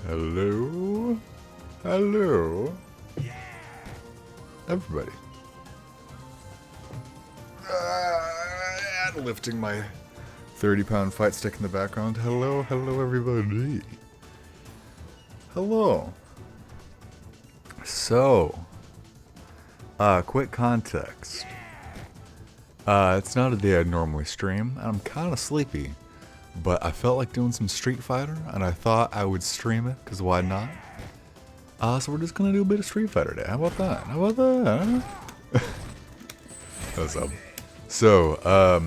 Hello? Hello? Everybody. Lifting my 30-pound fight stick in the background. Hello, hello everybody. Hello. So, quick context. It's not a day I'd normally stream, and I'm kind of sleepy. But I felt like doing some Street Fighter, and I thought I would stream it, because why not? So we're just going to do a bit of Street Fighter today. How about that? How about that? Huh? What's up? So,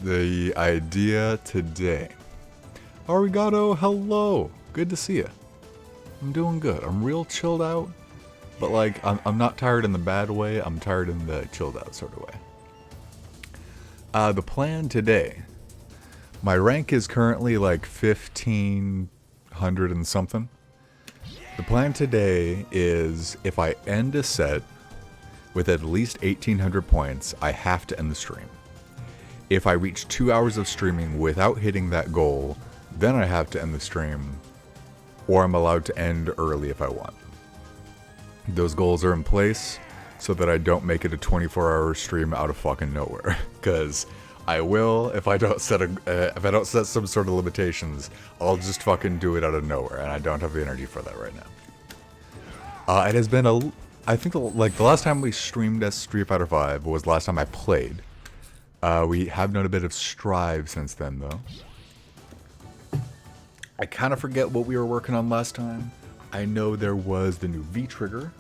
the idea today. Arigato, hello. Good to see you. I'm doing good. I'm real chilled out, but like, I'm not tired in the bad way. I'm tired in the chilled out sort of way. The plan today. My rank is currently like 1500 and something. The plan today is if I end a set with at least 1800 points, I have to end the stream. If I reach 2 hours of streaming without hitting that goal, then I have to end the stream, or I'm allowed to end early if I want. Those goals are in place so that I don't make it a 24-hour stream out of fucking nowhere, because I will if I don't set some sort of limitations. I'll just fucking do it out of nowhere, and I don't have the energy for that right now. It has been I think like the last time we streamed as Street Fighter V was the last time I played. We have known a bit of strive since then, though. I kind of forget what we were working on last time. I know there was the new V trigger.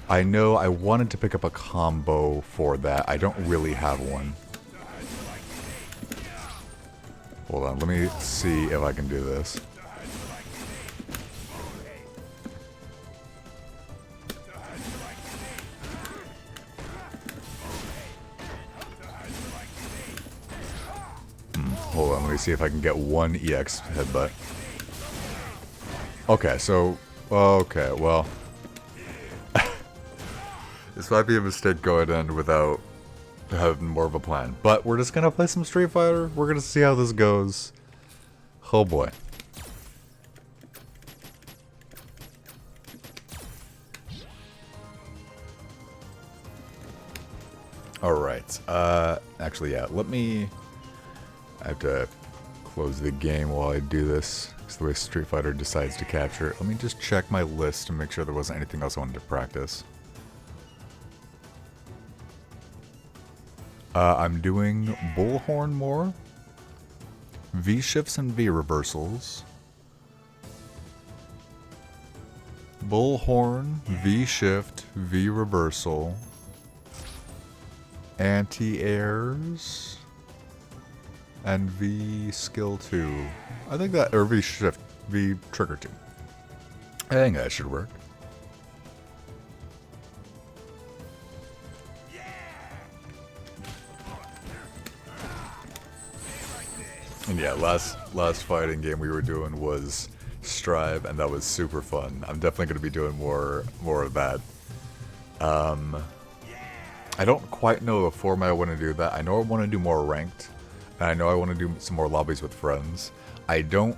I know I wanted to pick up a combo for that. I don't really have one. Hold on, let me see if I can do this. Hold on, let me see if I can get one EX headbutt. Okay, so... Okay, well... This might be a mistake going in without having more of a plan. But we're just gonna play some Street Fighter. We're gonna see how this goes. Oh boy. Alright. Actually, yeah, let me... I have to close the game while I do this. It's the way Street Fighter decides to capture it. Let me just check my list to make sure there wasn't anything else I wanted to practice. I'm doing Bullhorn more, V-shifts and V-reversals, Bullhorn, V-shift, V-reversal, anti-airs, and V-skill 2. I think that, or V-shift, V-trigger 2. I think that should work. And yeah, last fighting game we were doing was Strive, and that was super fun. I'm definitely going to be doing more of that. I don't quite know the format I want to do that. I know I want to do more ranked, and I know I want to do some more lobbies with friends. I don't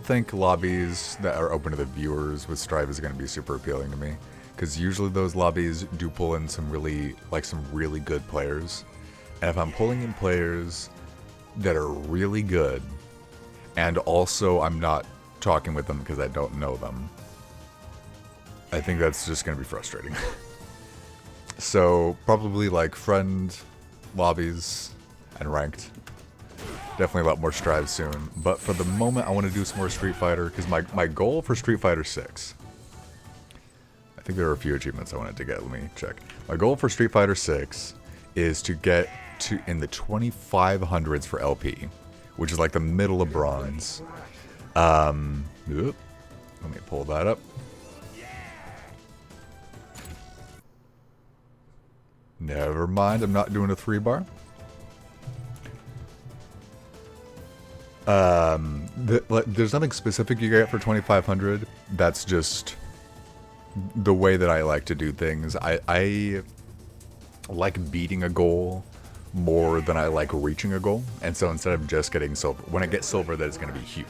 think lobbies that are open to the viewers with Strive is going to be super appealing to me, because usually those lobbies do pull in some really good players, and if I'm pulling in players that are really good, and also I'm not talking with them because I don't know them, I think that's just going to be frustrating. So probably like friend lobbies and ranked. Definitely a lot more Strive soon. But for the moment I want to do some more Street Fighter, because my goal for Street Fighter 6, I think there are a few achievements I wanted to get. Let me check. My goal for Street Fighter 6 is to get to in the 2500s for LP, which is like the middle of bronze. Let me pull that up. Never mind, I'm not doing a 3-bar. There's nothing specific you get for 2500. That's just the way that I like to do things. I like beating a goal more than I like reaching a goal. And so instead of just getting silver, when I get silver, that is going to be huge.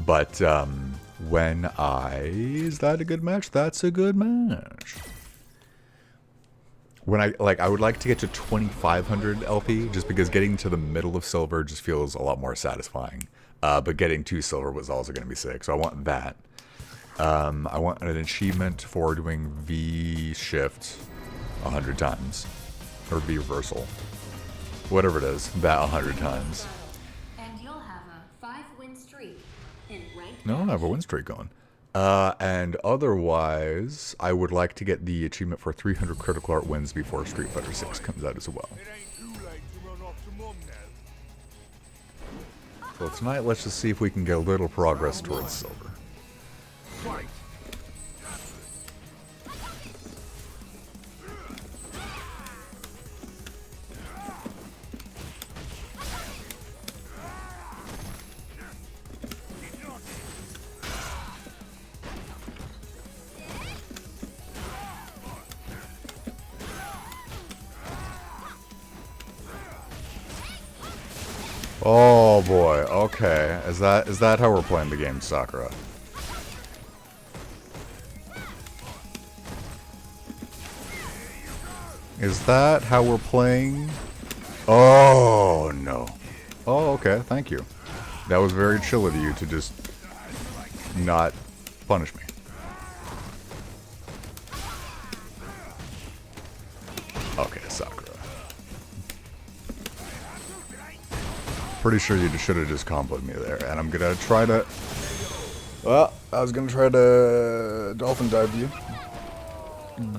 But when is that a good match? That's a good match. When I would like to get to 2,500 LP, just because getting to the middle of silver just feels a lot more satisfying. But getting to silver was also going to be sick, so I want that. I want an achievement for doing V shift 100 times, or V reversal, whatever it is, that 100 times. And you'll have a 5-win streak in ranked. No, I have a win streak going. And otherwise, I would like to get the achievement for 300 critical art wins before Street Fighter 6 comes out as well. So tonight, let's just see if we can get a little progress towards silver. Oh boy, okay. Is that how we're playing the game, Sakura? Is that how we're playing? Oh no. Oh, okay, thank you. That was very chill of you to just not punish me. Okay, Sakura. Pretty sure you should have just comboed me there, and I'm gonna try to... Well, I was gonna try to dolphin dive you.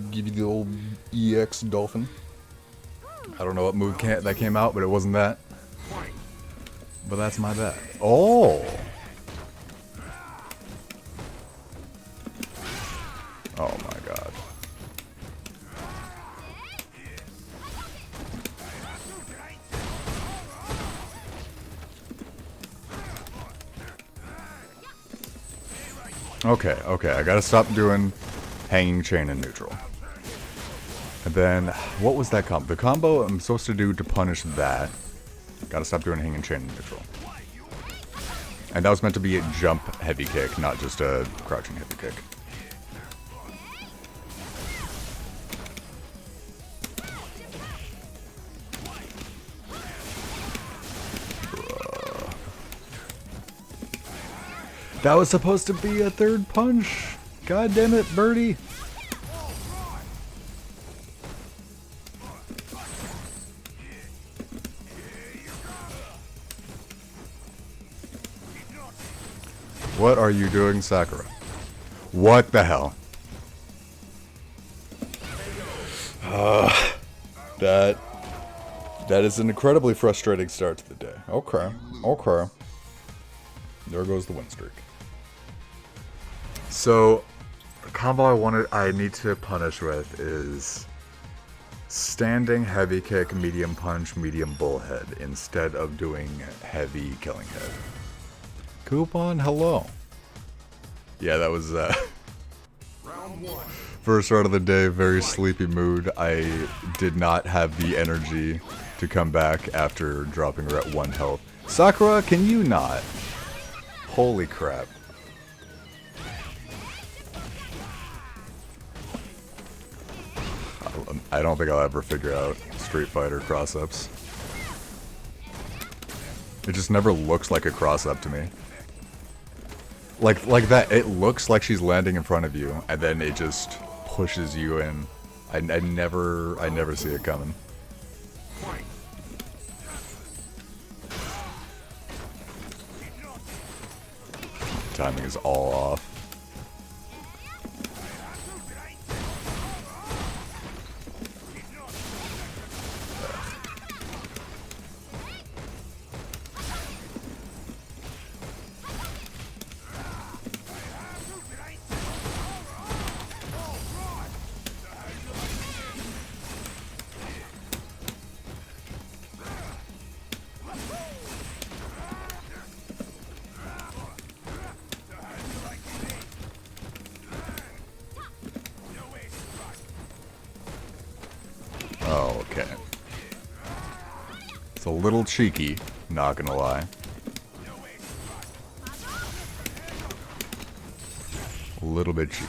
Give you the old EX dolphin. I don't know what move that came out, but it wasn't that. But that's my bad. Oh! Oh my god. Okay, I gotta stop doing hanging chain in neutral. And then, what was that combo? The combo I'm supposed to do to punish that. Gotta stop doing hanging chain in neutral. And that was meant to be a jump heavy kick, not just a crouching heavy kick. That was supposed to be a third punch. God damn it, Birdie. What are you doing, Sakura? What the hell? That is an incredibly frustrating start to the day. Okay. There goes the win streak. So, the combo I need to punish with is standing heavy kick, medium punch, medium bullhead instead of doing heavy killing head. Coupon, hello. Yeah, that was Round one. first start of the day, very sleepy mood. I did not have the energy to come back after dropping her at 1 health. Sakura, can you not? Holy crap. I don't think I'll ever figure out Street Fighter cross-ups. It just never looks like a cross-up to me. Like that, it looks like she's landing in front of you, and then it just pushes you in. I never see it coming. Timing is all off. Oh, okay. a little cheeky, not gonna lie. A little bit cheeky.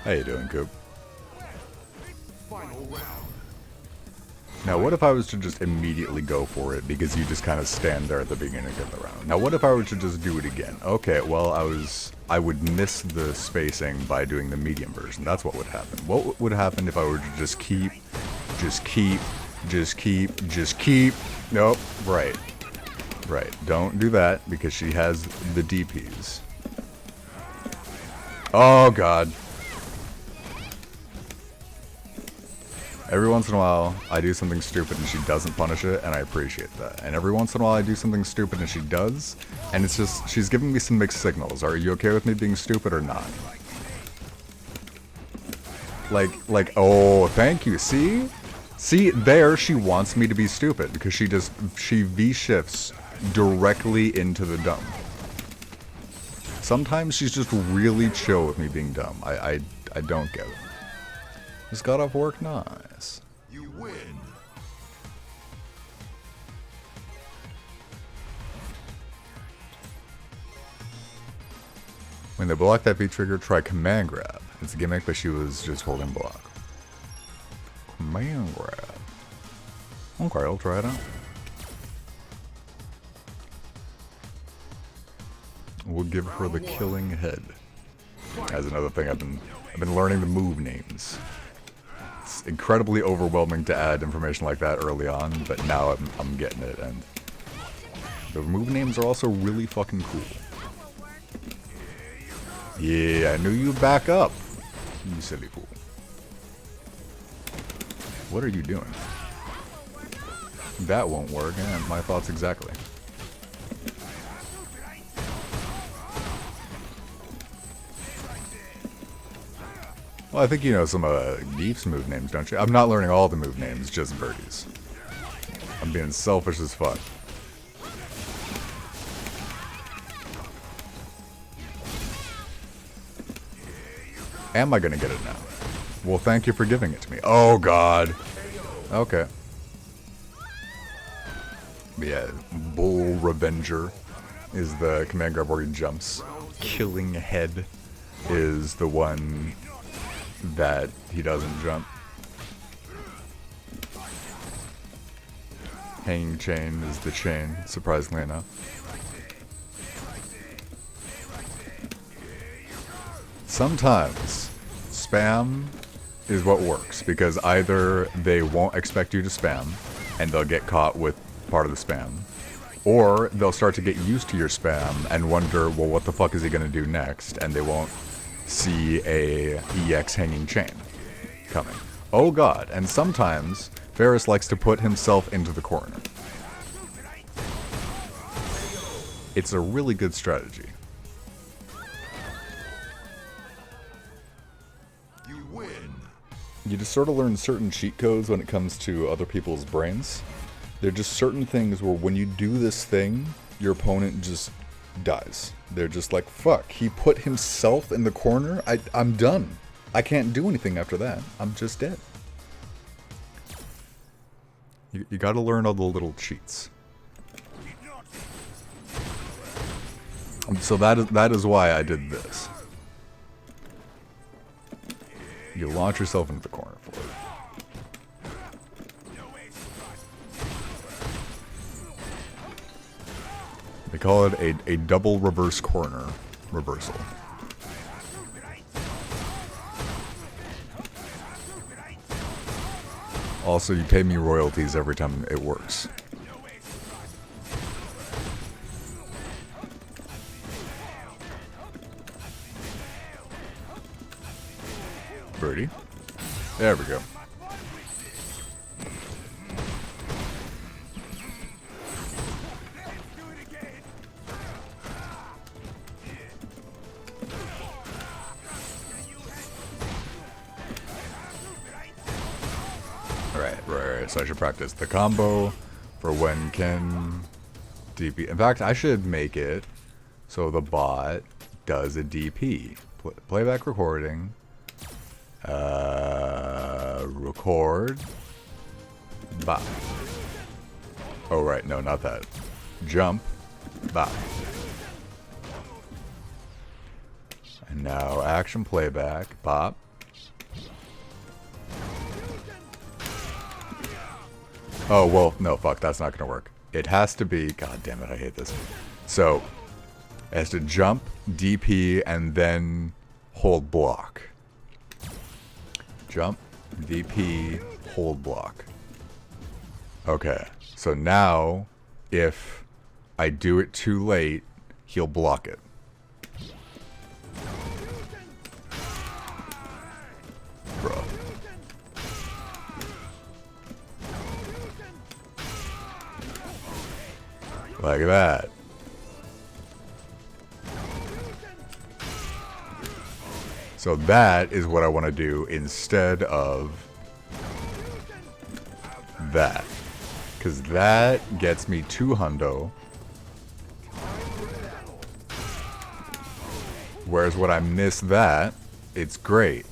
How you doing, Coop? Final round. Now, what if I was to just immediately go for it because you just kind of stand there at the beginning of the round? Now, what if I were to just do it again? Okay, well, I would miss the spacing by doing the medium version. That's what would happen. What would happen if I were to just keep... Nope, right. Right, don't do that because she has the DPs. Oh, God. Every once in a while, I do something stupid and she doesn't punish it, and I appreciate that. And every once in a while, I do something stupid and she does, and it's just, she's giving me some mixed signals. Are you okay with me being stupid or not? Like, oh, thank you, see? See, there she wants me to be stupid, because she V-shifts directly into the dumb. Sometimes she's just really chill with me being dumb. I don't get it. Just got off work, nice. You win. When they block that V-trigger, try command grab. It's a gimmick, but she was just holding block. Command grab. Okay, I'll try it out. We'll give her the killing head. As another thing, I've been learning the move names. It's incredibly overwhelming to add information like that early on, but now I'm getting it, and the move names are also really fucking cool. Yeah, I knew you'd back up, you silly fool. What are you doing? That won't work, yeah, my thoughts exactly. Well, I think you know some Geef's move names, don't you? I'm not learning all the move names, just Birdie's. I'm being selfish as fuck. Am I gonna get it now? Well, thank you for giving it to me. Oh, God. Okay. Yeah, Bull Revenger is the command grab where he jumps. Killing Head is the one that he doesn't jump. Hanging Chain is the chain, surprisingly enough. Sometimes spam is what works, because either they won't expect you to spam and they'll get caught with part of the spam, or they'll start to get used to your spam and wonder, well, what the fuck is he gonna do next, and they won't see a EX hanging chain coming. Oh, God. And sometimes Ferris likes to put himself into the corner. It's a really good strategy. You win. You just sort of learn certain cheat codes when it comes to other people's brains. There are just certain things where when you do this thing, your opponent just dies. They're just like, fuck, he put himself in the corner? I'm done. I can't do anything after that. I'm just dead. You gotta learn all the little cheats. So that is why I did this. You launch yourself into the corner for it. They call it a double reverse corner reversal. Also, you pay me royalties every time it works. Birdie. There we go. Right. So I should practice the combo for when Ken DP. In fact, I should make it so the bot does a DP. Playback recording. Record. bop. Oh, right, no, not that. Jump, bop. And now action playback, bop. Oh, well, no, fuck, that's not gonna work. It has to be, god damn it, I hate this. So, it has to jump, DP, and then hold block. Jump, DP, hold block. Okay, so now, if I do it too late, he'll block it. Bro. Like that. So that is what I want to do instead of that. Because that gets me 2 hundo. Whereas when I miss that, it's great.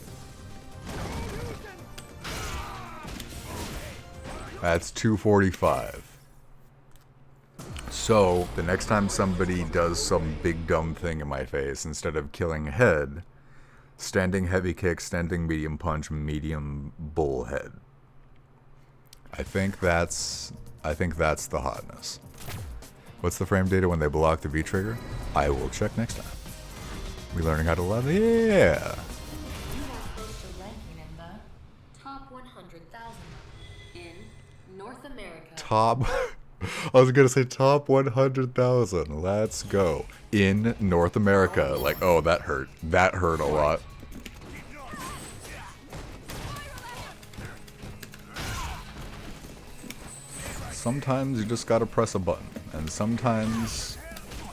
That's 245. So, the next time somebody does some big dumb thing in my face, instead of killing head, standing heavy kick, standing medium punch, medium bullhead. I think that's the hotness. What's the frame data when they block the V trigger? I will check next time. We learning how to love it? Yeah. You are close to ranking in the top 100,000 in North America. Top. I was gonna say top 100,000. Let's go. In North America. Like, oh, that hurt. That hurt a lot. Sometimes you just gotta press a button. And sometimes,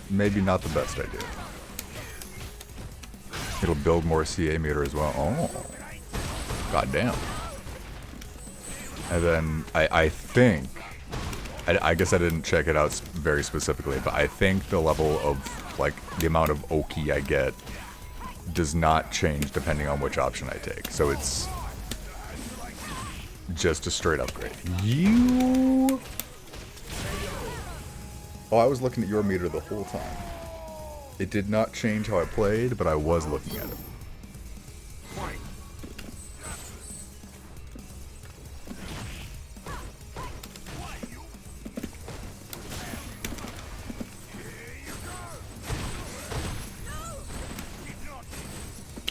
maybe not the best idea. It'll build more CA meter as well. Oh. Goddamn. And then, I think... I guess I didn't check it out very specifically, but I think the level of, like, the amount of Oki I get does not change depending on which option I take. So it's just a straight upgrade. You... Oh, I was looking at your meter the whole time. It did not change how I played, but I was looking at it.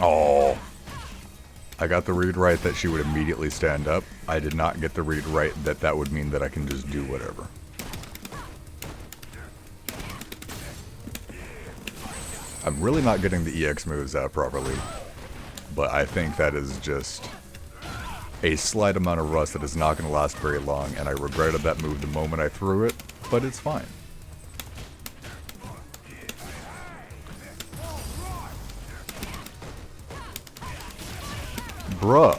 Oh, I got the read right that she would immediately stand up. I did not get the read right that that would mean that I can just do whatever. I'm really not getting the EX moves out properly, but I think that is just a slight amount of rust that is not going to last very long, and I regretted that move the moment I threw it, but it's fine. Bruh.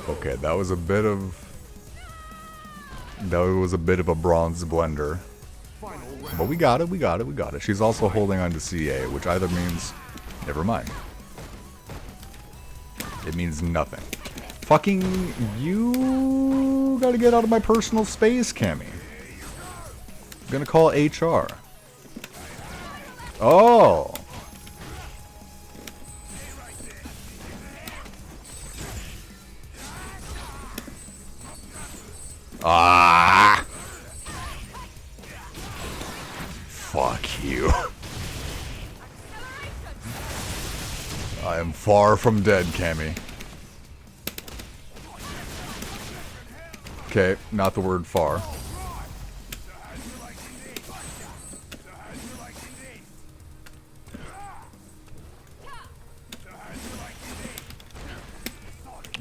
Okay, that was a bit of a bronze blender. But we got it. She's also holding on to CA, which either means never mind. It means nothing. Fucking you gotta get out of my personal space, Cammy. I'm gonna call HR. Oh. Ah. Fuck you. I am far from dead, Cammy. Okay, not the word far.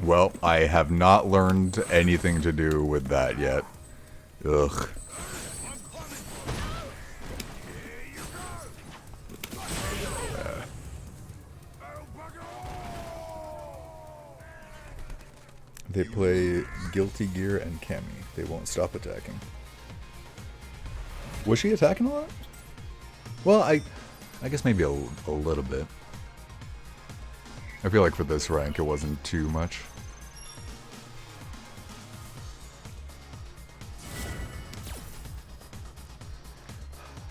Well, I have not learned anything to do with that yet. Ugh. They play Guilty Gear and Cammy. They won't stop attacking. Was she attacking a lot? Well, I guess maybe a little bit. I feel like for this rank, it wasn't too much.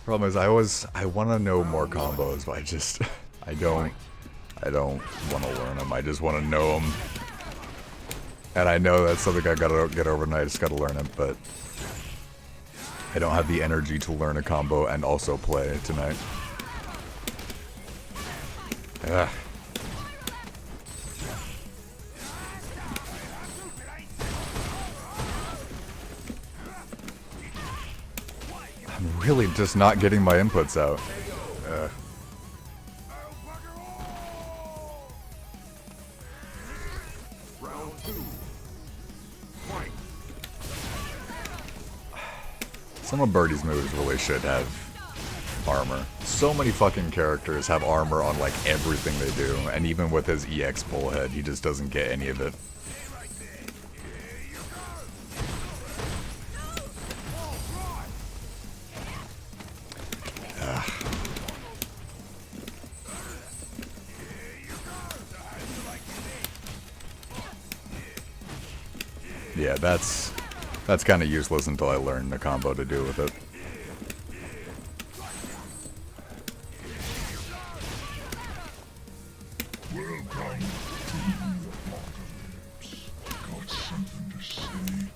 Problem is, I want to know more combos, but I don't want to learn them. I just want to know them. And I know that's something I gotta get over, and I just gotta learn it, but I don't have the energy to learn a combo and also play tonight. Ugh. I'm really just not getting my inputs out. Ugh. Some of Birdie's moves really should have armor. So many fucking characters have armor on like everything they do, and even with his EX bullhead, he just doesn't get any of it. Ugh. Yeah, that's kind of useless until I learn the combo to do with it.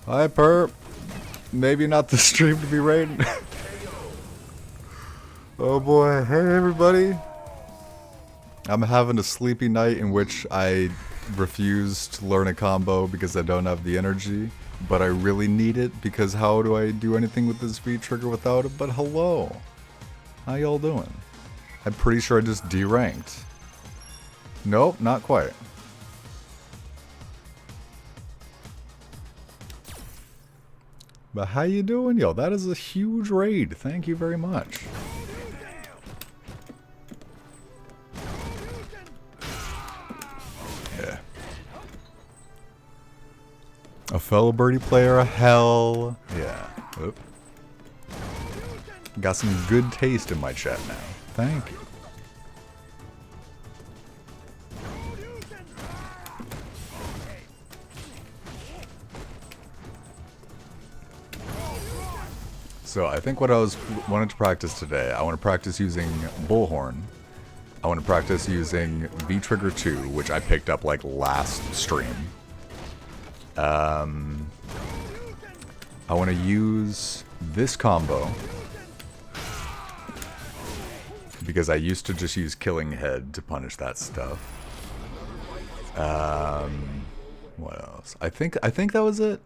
Hi, Perp. Maybe not the stream to be raiding. Oh boy, hey everybody. I'm having a sleepy night in which I refuse to learn a combo because I don't have the energy. But I really need it because how do I do anything with this V trigger without it? But hello. How y'all doing? I'm pretty sure I just deranked. Nope, not quite. But how you doing, yo? That is a huge raid. Thank you very much. Yeah. A fellow Birdie player, hell yeah. Oop. Got some good taste in my chat now. Thank you. So I think what I wanted to practice today, I want to practice using Bullhorn. I want to practice using V-Trigger 2, which I picked up like last stream. I want to use this combo because I used to just use Killing Head to punish that stuff. What else? I think that was it.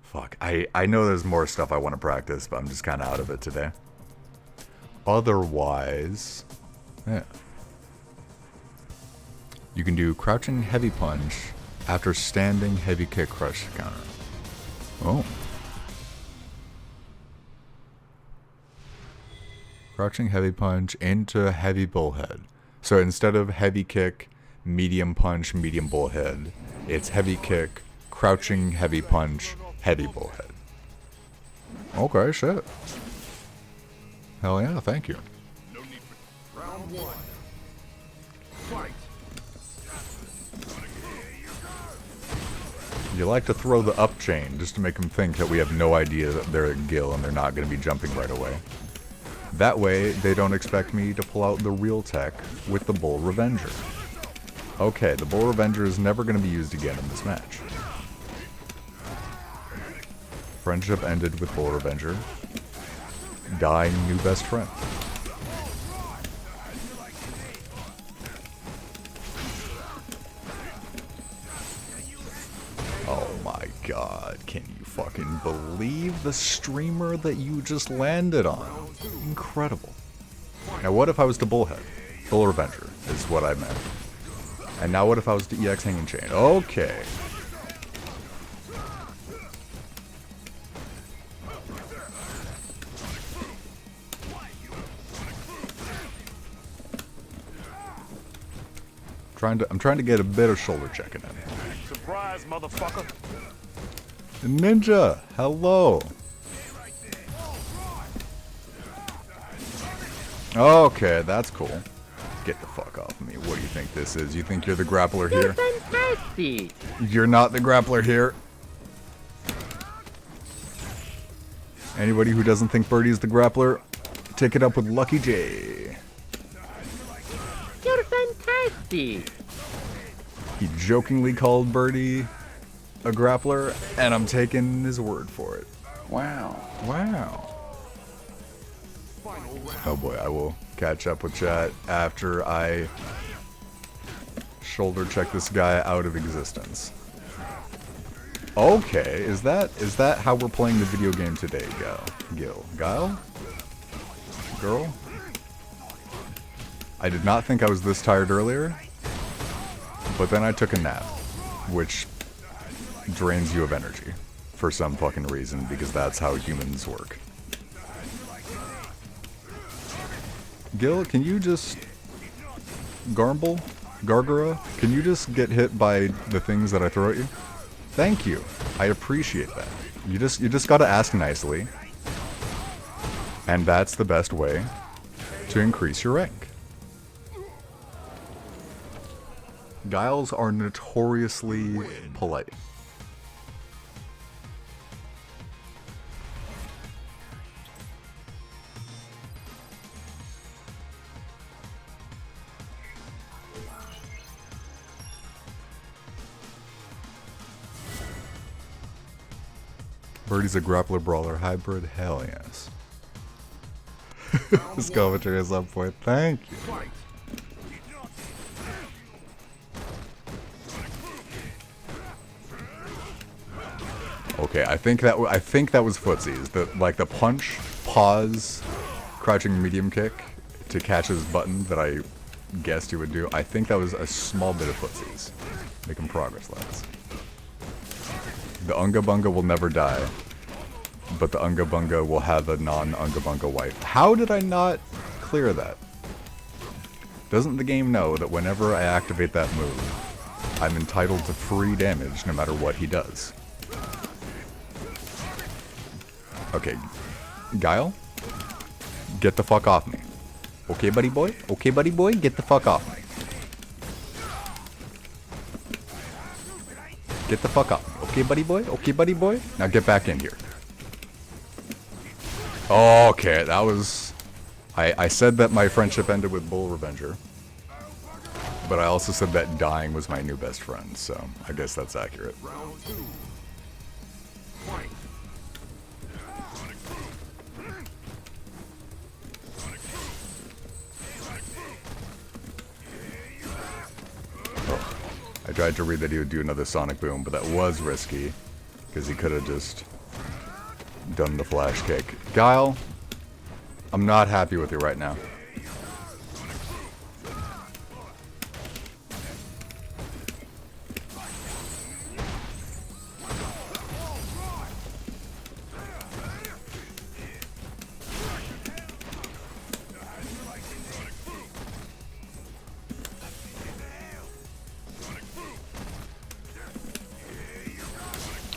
Fuck, I know there's more stuff I want to practice, but I'm just kind of out of it today. Otherwise, yeah. You can do crouching heavy punch after standing heavy kick crush counter. Oh. Crouching heavy punch into heavy bullhead. So instead of heavy kick, medium punch, medium bullhead, it's heavy kick, crouching heavy punch, heavy bullhead. Okay, shit. Hell yeah, thank you. Round one. Fight. You like to throw the up chain just to make them think that we have no idea that they're a gill and they're not going to be jumping right away. That way, they don't expect me to pull out the real tech with the Bull Revenger. Okay, the Bull Revenger is never going to be used again in this match. Friendship ended with Bull Revenger. Dying new best friend. Oh my god, can you fucking believe the streamer that you just landed on? Incredible. Now what if I was to Bullhead? Bull Revenger is what I meant. And now what if I was to EX Hanging Chain? Okay. I'm trying to get a bit of shoulder checking in. Surprise, motherfucker. Ninja, hello. Okay, that's cool. Get the fuck off me. What do you think this is? You think you're the grappler here? Fantastic! You're not the grappler here. Anybody who doesn't think Birdie's the grappler, take it up with Lucky J. You're fantastic! He jokingly called Birdie a grappler, and I'm taking his word for it. Wow. Wow. Oh boy, I will catch up with chat after I shoulder check this guy out of existence. Okay, is that how we're playing the video game today, Guile? Girl? I did not think I was this tired earlier, but then I took a nap, which drains you of energy for some fucking reason, because that's how humans work. Gil, can you just... Gargara, can you just get hit by the things that I throw at you? Thank you. I appreciate that. You just gotta ask nicely. And that's the best way to increase your rank. Guiles are notoriously polite. Birdie's a grappler brawler hybrid? Hell yes. This commentary is on point. Thank you. Okay, I think that was footsies. The punch, pause, crouching medium kick to catch his button that I guessed he would do. I think that was a small bit of footsies. Making progress, lads. The Unga Bunga will never die, but the Unga Bunga will have a non-Unga Bunga wife. How did I not clear that? Doesn't the game know that whenever I activate that move, I'm entitled to free damage no matter what he does? Okay, Guile, get the fuck off me. Okay, buddy boy? Okay, buddy boy? Get the fuck off me. Get the fuck off me. Okay, buddy boy? Okay, buddy boy? Now get back in here. Okay, that was... I said that my friendship ended with Bull Revenger. But I also said that dying was my new best friend, so I guess that's accurate. I tried to read that he would do another Sonic Boom, but that was risky, because he could have just done the flash kick. Guile, I'm not happy with you right now.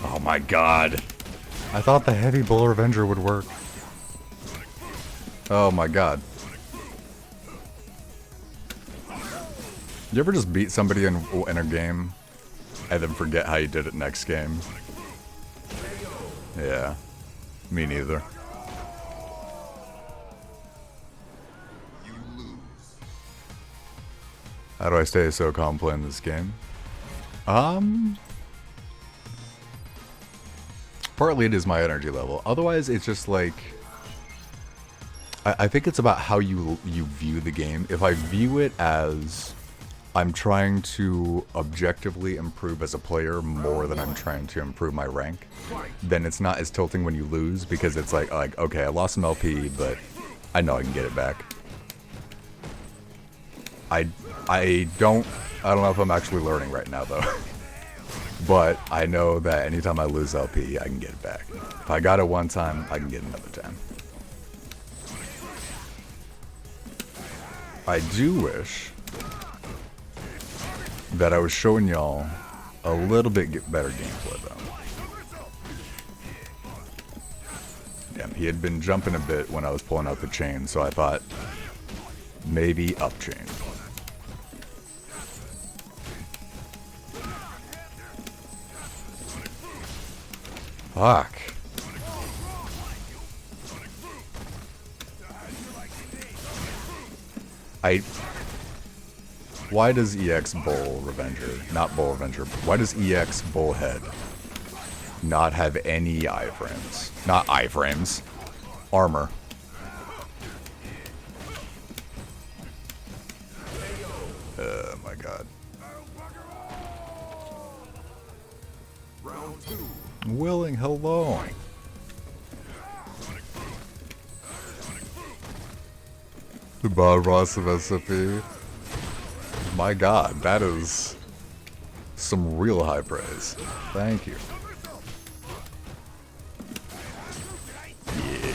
Oh my god. I thought the heavy Bull Revenger would work. Oh my god. You ever just beat somebody in a game and then forget how you did it next game? Yeah. Me neither. How do I stay so calm playing this game? Partly it is my energy level. Otherwise, it's just like... I think it's about how you view the game. If I view it as I'm trying to objectively improve as a player more than I'm trying to improve my rank, then it's not as tilting when you lose, because it's like okay, I lost some LP, but I know I can get it back. I don't know if I'm actually learning right now though. But I know that anytime I lose LP, I can get it back. If I got it one time, I can get it another time. I do wish that I was showing y'all a little bit better gameplay though. Damn, he had been jumping a bit when I was pulling out the chain, so I thought maybe up chain. Fuck. Why does EX Bull Revenger, not Bull Revenger, why does EX Bullhead not have any iframes? Not iframes. Armor. Oh my god. Round two. Willing, hello. The Bob Ross of SFE. My god, that is some real high praise. Thank you. Yeah.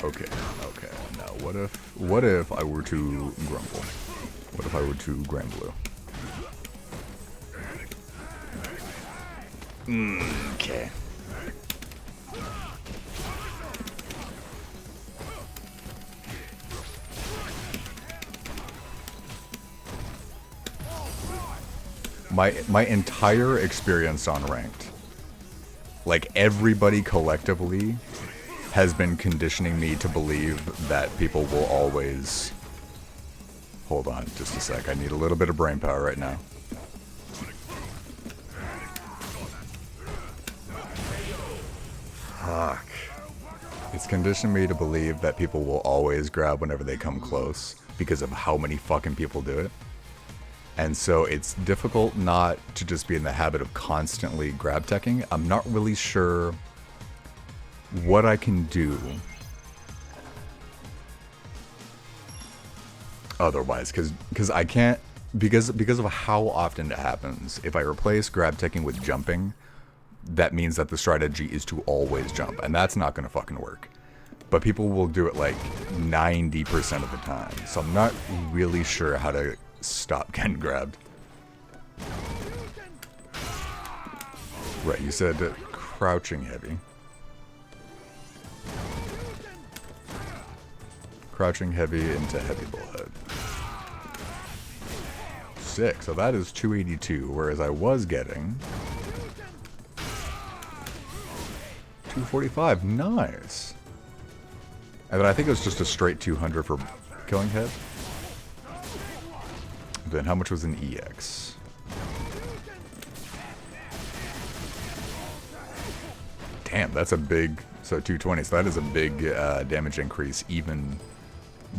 Okay, okay. Now what if I were to grumble? What if I were to grumble? Okay. My entire experience on ranked, like everybody collectively has been conditioning me to believe that people will always... Hold on just a sec, I need a little bit of brain power right now. Fuck. It's conditioned me to believe that people will always grab whenever they come close because of how many fucking people do it. And so it's difficult not to just be in the habit of constantly grab teching. I'm not really sure what I can do otherwise, because I can't, because of how often it happens. If I replace grab teching with jumping, that means that the strategy is to always jump, and that's not going to fucking work. But people will do it like 90% of the time, so I'm not really sure how to stop getting grabbed. Right, you said crouching heavy. Crouching heavy into heavy bullhead. Sick, so that is 282, whereas I was getting 245, nice. And then I think it was just a straight 200 for killing head. Then how much was an EX? Damn, that's a big... So 220, so that is a big damage increase even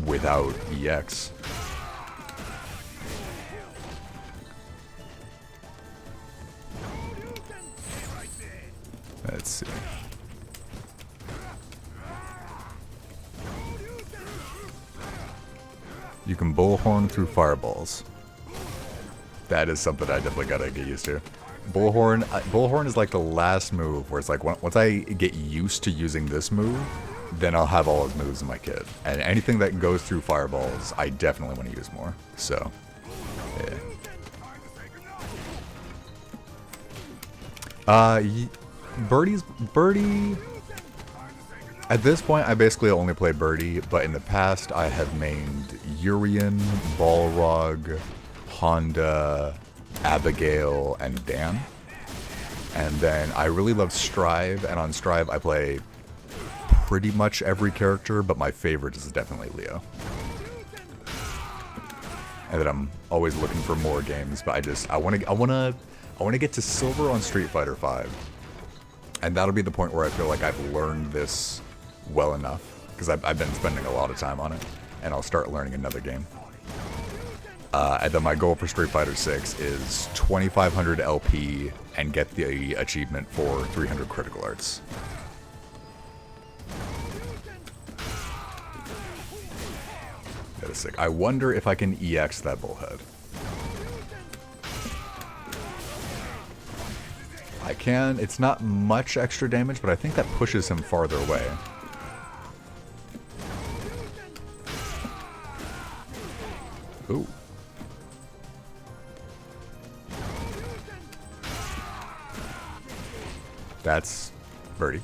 without EX. Let's see. You can bullhorn through fireballs. That is something I definitely gotta get used to. Bullhorn is like the last move where it's like once I get used to using this move, then I'll have all his moves in my kit. And anything that goes through fireballs, I definitely want to use more. So, yeah. Birdie. At this point, I basically only play Birdie, but in the past, I have mained Urian, Balrog, Honda, Abigail, and Dan. And then I really love Strive, and on Strive, I play pretty much every character, but my favorite is definitely Leo. And then I'm always looking for more games, but I want to get to silver on Street Fighter V. And that'll be the point where I feel like I've learned this well enough, because I've been spending a lot of time on it, and I'll start learning another game. And then my goal for Street Fighter 6 is 2500 LP and get the achievement for 300 critical arts. That is sick. I wonder if I can EX that bullhead. I can. It's not much extra damage, but I think that pushes him farther away. Ooh. That's Birdie.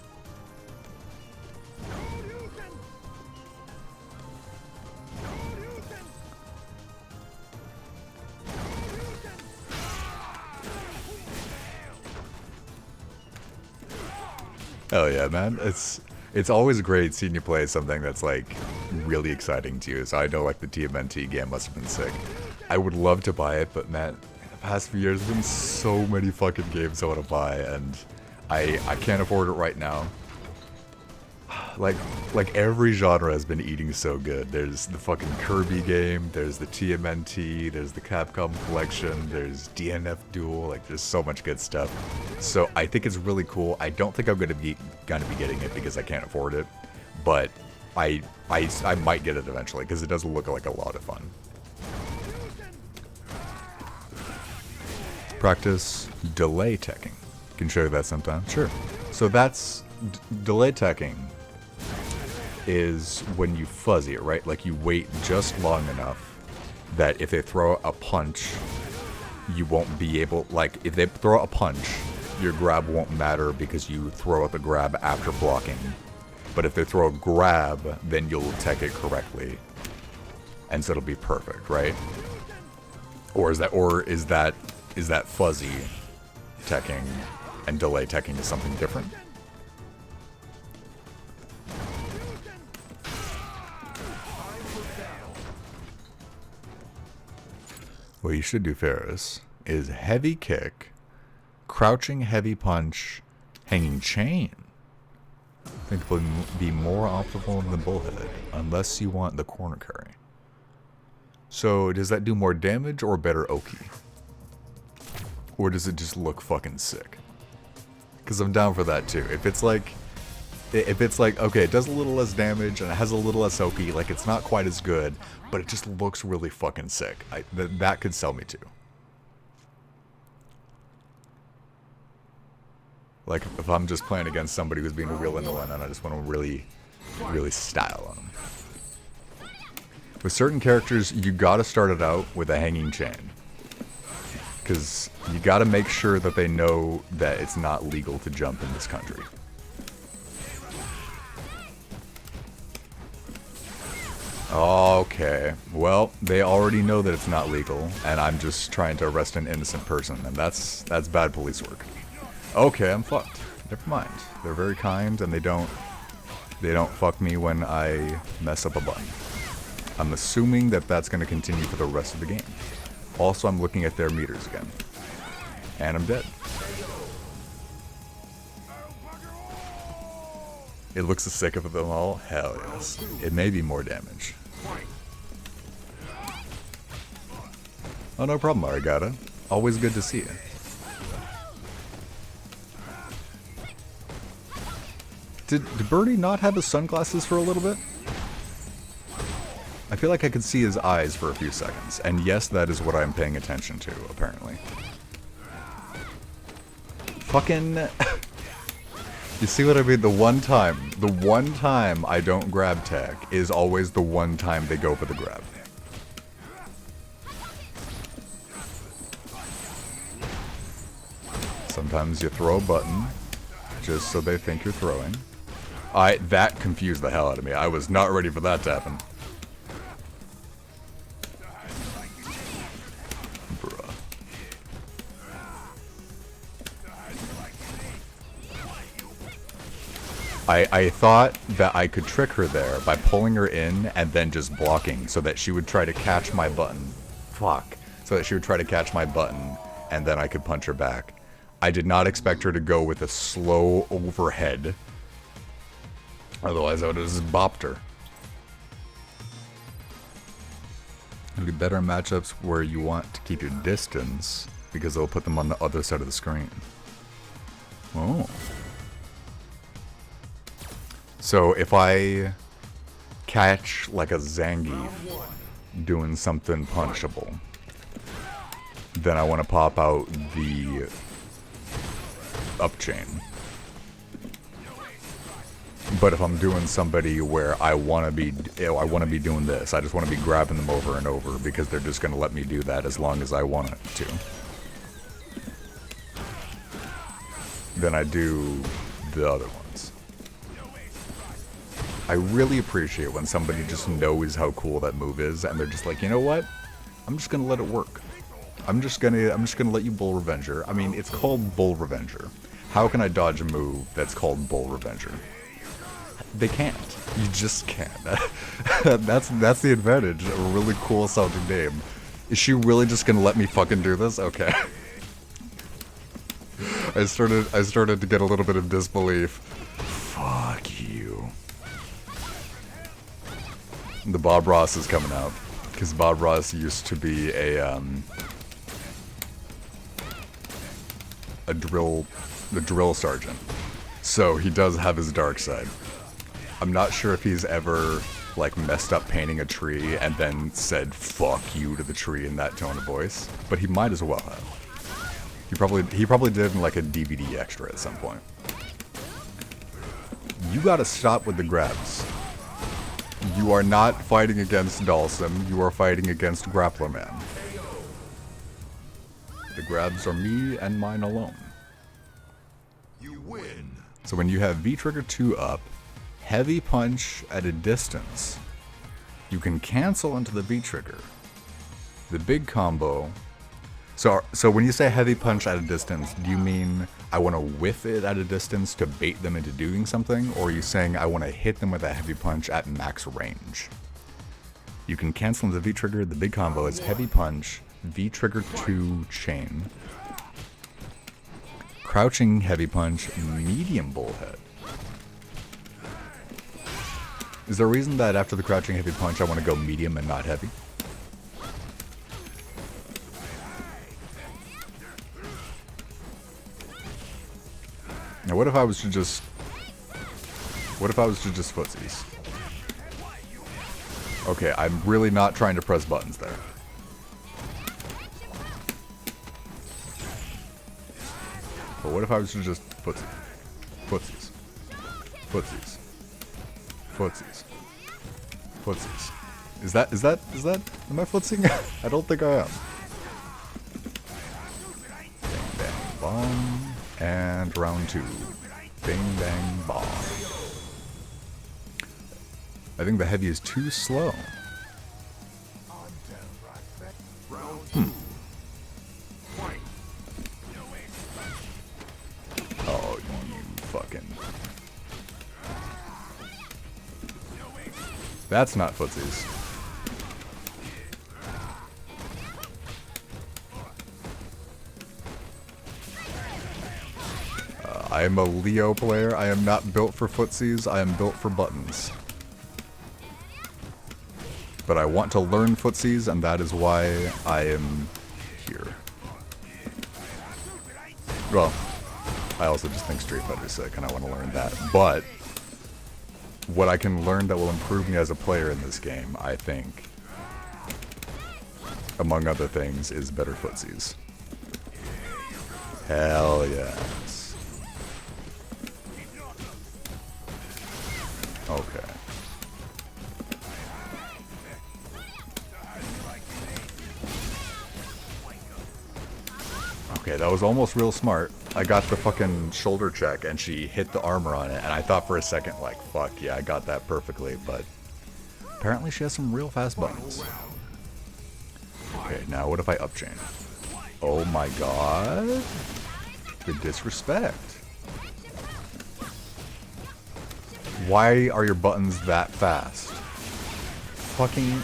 Hell yeah, man. It's always great seeing you play something that's like really exciting to you. So I know like the TMNT game must have been sick. I would love to buy it, but man, in the past few years there's been so many fucking games I want to buy, and I can't afford it right now. Like every genre has been eating so good. There's the fucking Kirby game, there's the TMNT, there's the Capcom collection, there's DNF Duel, like there's so much good stuff. So I think it's really cool. I don't think I'm gonna be getting it because I can't afford it, but I might get it eventually because it does look like a lot of fun. Practice delay teching. Can show you that sometime. Sure. So that's delay teching. Is when you fuzzy it, right? Like you wait just long enough that if they throw a punch, you won't be able, like if they throw a punch, your grab won't matter because you throw out the grab after blocking. But if they throw a grab, then you'll tech it correctly. And so it'll be perfect, right? Or is that fuzzy teching and delay teching is something different? What you should do, Ferris, is heavy kick, crouching heavy punch, hanging chain. I think it would be more optimal than the bullhead, unless you want the corner carry. So, does that do more damage or better Oki? Or does it just look fucking sick? Because I'm down for that too. If it's like, okay, it does a little less damage and it has a little less Oki, like it's not quite as good, but it just looks really fucking sick. That could sell me too. Like if I'm just playing against somebody who's being real annoying and I just want to really style on them. With certain characters, you gotta start it out with a hanging chain. Because you gotta make sure that they know that it's not legal to jump in this country. Okay, well, they already know that it's not legal, and I'm just trying to arrest an innocent person, and that's bad police work. Okay, I'm fucked. Never mind. They're very kind, and they don't fuck me when I mess up a button. I'm assuming that that's going to continue for the rest of the game. Also, I'm looking at their meters again. And I'm dead. It looks the sick of them all? Hell yes. It may be more damage. Oh, no problem, Arigata. Always good to see you. Did Birdie not have his sunglasses for a little bit? I feel like I could see his eyes for a few seconds. And yes, that is what I'm paying attention to, apparently. Fucking... You see what I mean? The one time I don't grab tech is always the one time they go for the grab. Sometimes you throw a button just so they think you're throwing. That confused the hell out of me. I was not ready for that to happen. Bruh. I thought that I could trick her there by pulling her in and then just blocking so that she would try to catch my button. Fuck. So that she would try to catch my button and then I could punch her back. I did not expect her to go with a slow overhead. Otherwise I would have just bopped her. It'll be better in matchups where you want to keep your distance because they'll put them on the other side of the screen. Oh. So if I catch like a Zangief doing something punchable, then I want to pop out the up chain. But if I'm doing somebody where I want to be doing this, I just want to be grabbing them over and over because they're just going to let me do that as long as I want it to. Then I do the other ones. I really appreciate when somebody just knows how cool that move is and they're just like, you know what? I'm just gonna let it work. I'm just gonna let you Bull Revenger. I mean, it's called Bull Revenger. How can I dodge a move that's called Bull Revenger? They can't. You just can't. That's the advantage. A really cool sounding name. Is she really just gonna let me fucking do this? Okay. I started to get a little bit of disbelief. Fuck you. The Bob Ross is coming out. Because Bob Ross used to be a drill sergeant. So he does have his dark side. I'm not sure if he's ever like messed up painting a tree and then said fuck you to the tree in that tone of voice, but he might as well have. He probably did in like a DVD extra at some point. You gotta stop with the grabs. You are not fighting against Dalsum, you are fighting against Grappler Man. The grabs are me and mine alone. You win. So when you have V-Trigger 2 up, Heavy Punch at a distance, you can cancel into the V-Trigger. The big combo... So when you say Heavy Punch at a distance, do you mean I want to whiff it at a distance to bait them into doing something? Or are you saying I want to hit them with a Heavy Punch at max range? You can cancel into the V-Trigger. The big combo is Heavy Punch, V-Trigger 2 chain, crouching Heavy Punch, medium bullhead. Is there a reason that after the crouching Heavy Punch I want to go medium and not heavy? Now what if I was to just... footsies? Okay, I'm really not trying to press buttons there. But what if I was to just footsies? Footsies. Footsies. Footsies. Footsies. Is that, am I footsing? I don't think I am. Bang, bang, bong. And round 2. Bing, bang, bong. I think the heavy is too slow. Oh, you fucking... That's not footsies. I am a Leo player. I am not built for footsies. I am built for buttons. But I want to learn footsies, and that is why I am here. Well, I also just think Street Fighter is sick, and I want to learn that. But what I can learn that will improve me as a player in this game, I think, among other things, is better footsies. Hell yes. Okay. Okay, that was almost real smart. I got the fucking shoulder check and she hit the armor on it, and I thought for a second, like, fuck, yeah, I got that perfectly, but apparently she has some real fast buttons. Okay, now what if I upchain? Oh my god. The disrespect. Why are your buttons that fast? Fucking...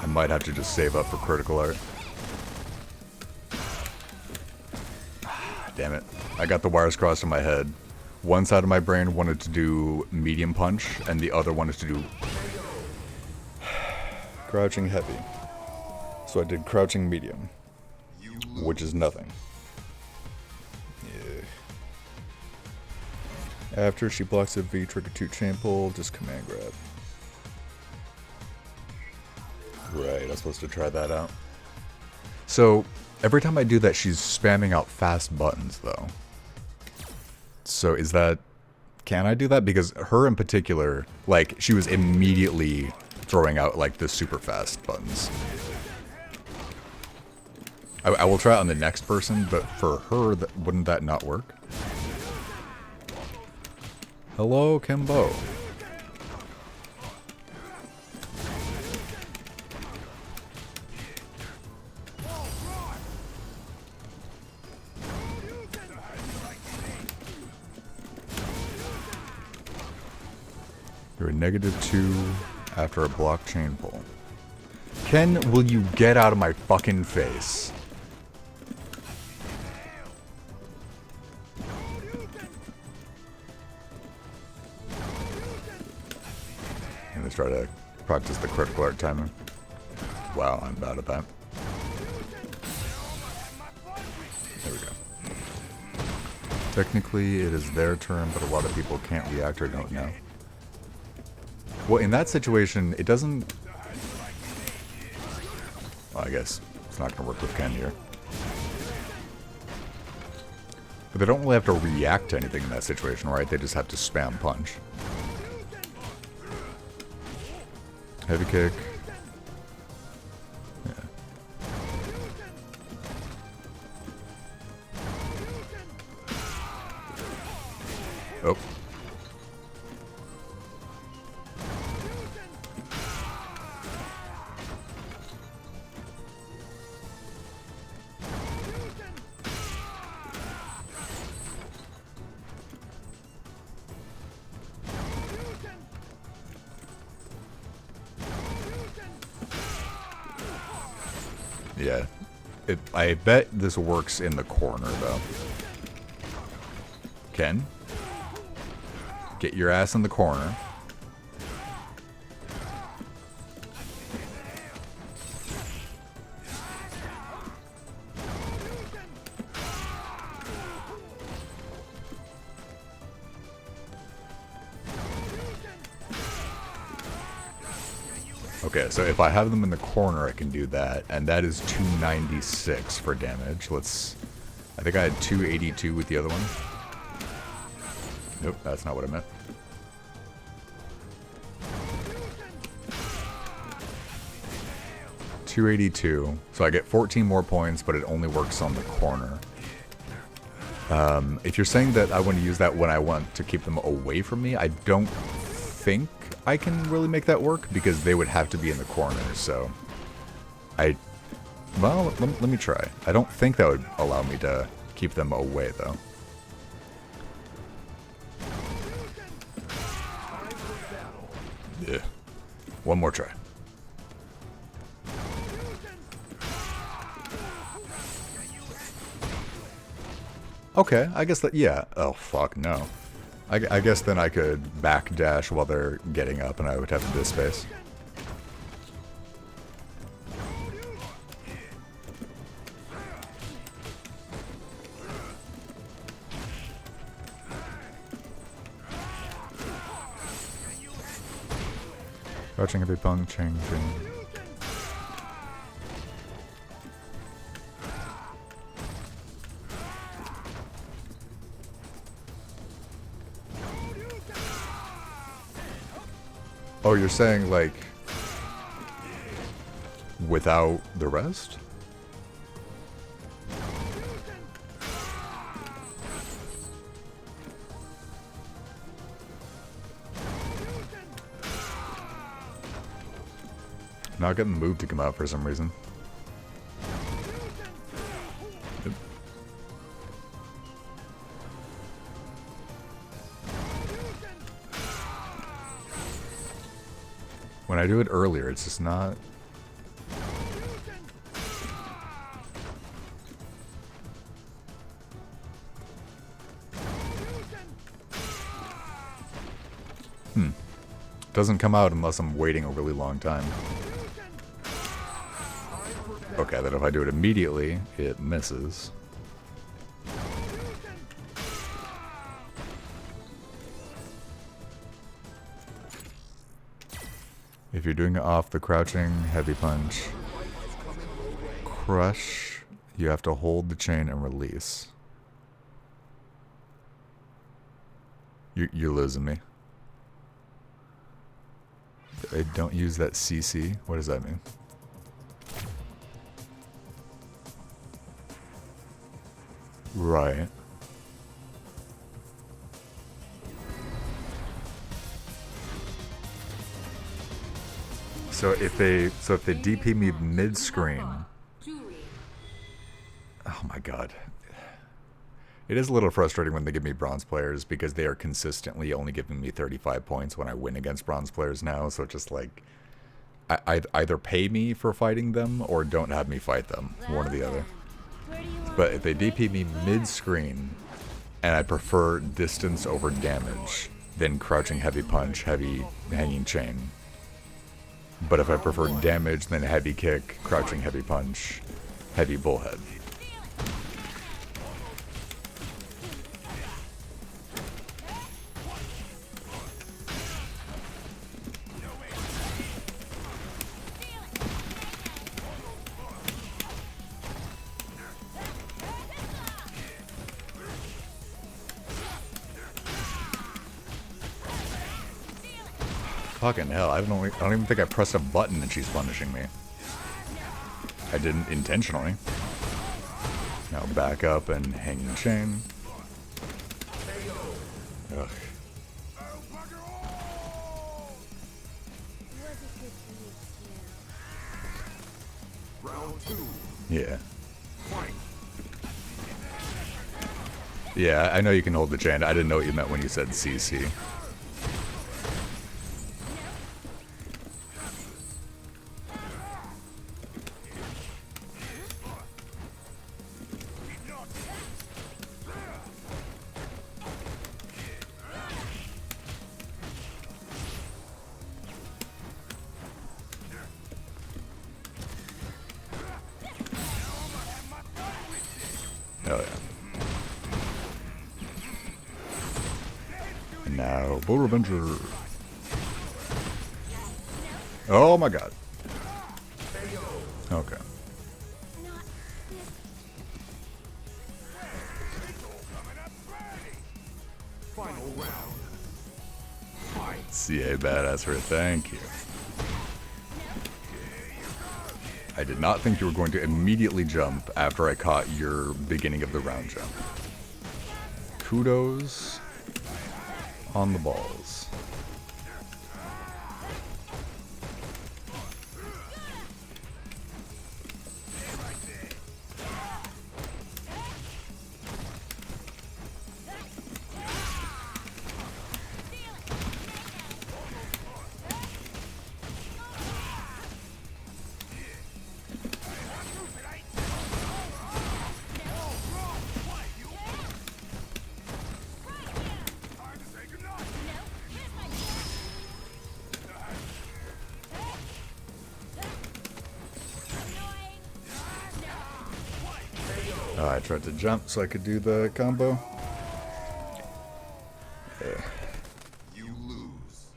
I might have to just save up for critical art. Damn it. I got the wires crossed in my head. One side of my brain wanted to do medium punch, and the other wanted to do crouching heavy. So I did crouching medium, which is nothing. Yeah. After she blocks a V, trigger 2 chain pull, just command grab. Right, I was supposed to try that out. So, every time I do that, she's spamming out fast buttons, though. So is that... Can I do that? Because her in particular, like, she was immediately throwing out, like, the super fast buttons. I will try it on the next person, but for her, wouldn't that not work? Hello, Kimbo. You're a -2 after a blockchain pull. Ken, will you get out of my fucking face? I'm gonna try to practice the critical art timing. Wow, I'm bad at that. There we go. Technically, it is their turn, but a lot of people can't react or don't know. Well, in that situation, it doesn't... Well, I guess it's not going to work with Ken here. But they don't really have to react to anything in that situation, right? They just have to spam punch. Heavy kick. Yeah. Oh. Yeah. I bet this works in the corner, though. Ken? Get your ass in the corner. Okay, so if I have them in the corner, I can do that. And that is 296 for damage. I think I had 282 with the other one. Nope, that's not what I meant. $282. So I get 14 more points, but it only works on the corner. If you're saying that I want to use that when I want to keep them away from me, I don't think I can really make that work because they would have to be in the corner. So well, let me try. I don't think that would allow me to keep them away, though. Yeah. One more try. Okay, I guess that, yeah. Oh, fuck, no. I guess then I could backdash while they're getting up and I would have this space. Crouching heavy punch, changing. Oh, you're saying, like, without the rest? Not getting the move to come out for some reason. Yep. When I do it earlier, it's just not... Doesn't come out unless I'm waiting a really long time. Okay, then if I do it immediately, it misses. If you're doing it off the crouching heavy punch crush, you have to hold the chain and release. You're losing me. I don't use that CC. What does that mean? Right. So if they DP me mid-screen, oh my god. It is a little frustrating when they give me bronze players because they are consistently only giving me 35 points when I win against bronze players now. So just like, I either pay me for fighting them or don't have me fight them, one or the other. But if they DP me mid-screen, and I prefer distance over damage, then crouching heavy punch, heavy hanging chain. But if I prefer damage, then heavy kick, crouching heavy punch, heavy bullhead. Fucking hell, I don't even think I pressed a button and she's punishing me. I didn't intentionally. Now back up and hanging chain. Ugh. Yeah. Yeah, I know you can hold the chain. I didn't know what you meant when you said CC. Oh yeah. And now, Bull Revenger. Oh my god. Okay. Final round. CA badasser, thank you. I did not think you were going to immediately jump after I caught your beginning of the round jump. Kudos on the balls. I tried to jump so I could do the combo. Yeah. You lose.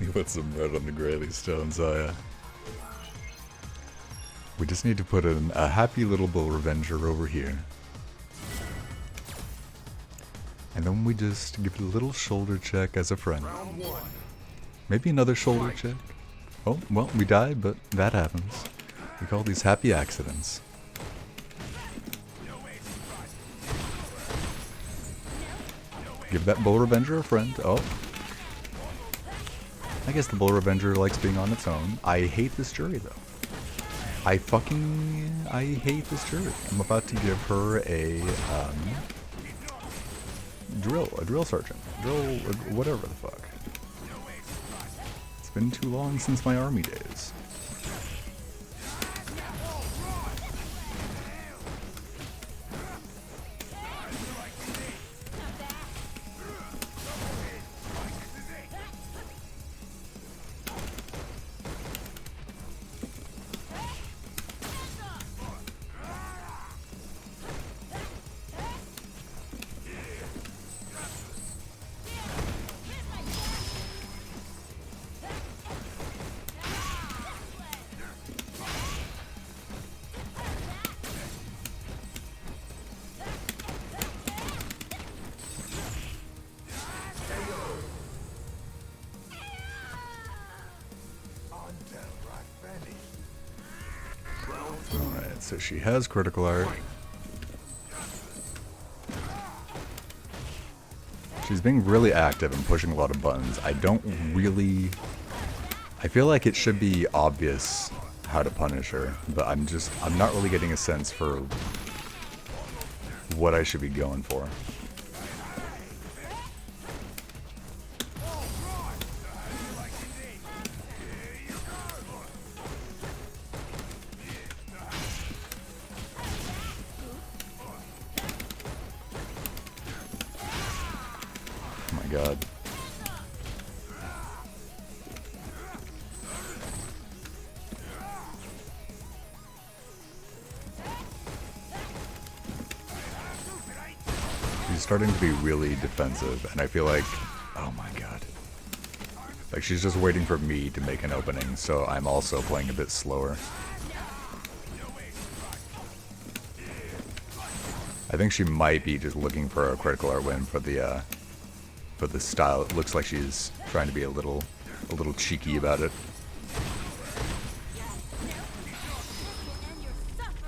You put some red on the gravy stones, oh yeah. We just need to put in a happy little Bull Revenger over here. And then we just give it a little shoulder check as a friend. Round one. Maybe another shoulder check. Oh, well, we died, but that happens. We call these happy accidents. Give that Bull Revenger a friend. Oh. I guess the Bull Revenger likes being on its own. I hate this jury, though. I hate this jury. I'm about to give her a, drill sergeant. Whatever the fuck. It's been too long since my army days. Alright, so she has critical art. She's being really active and pushing a lot of buttons. I feel like it should be obvious how to punish her, but I'm not really getting a sense for what I should be going for. Oh my god. She's starting to be really defensive, and I feel like, oh my god. Like she's just waiting for me to make an opening, so I'm also playing a bit slower. I think she might be just looking for a critical art win for the style. It looks like she's trying to be a little cheeky about it.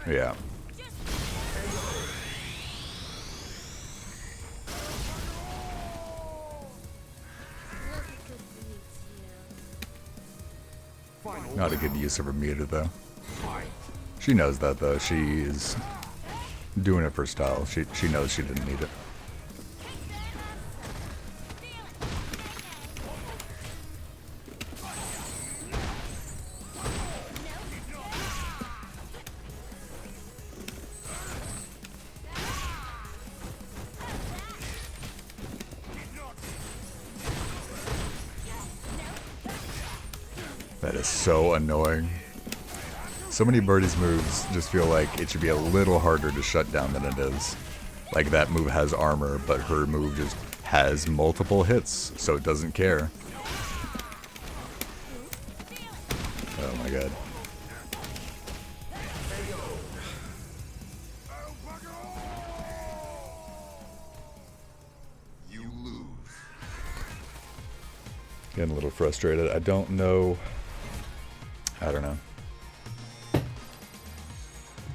Yeah. Not a good use of her meter though. She knows that though. She's doing it for style. She knows she didn't need it. That is so annoying. So many Birdie's moves just feel like it should be a little harder to shut down than it is. Like that move has armor, but her move just has multiple hits, so it doesn't care. Oh my god. You lose. Getting a little frustrated. I don't know.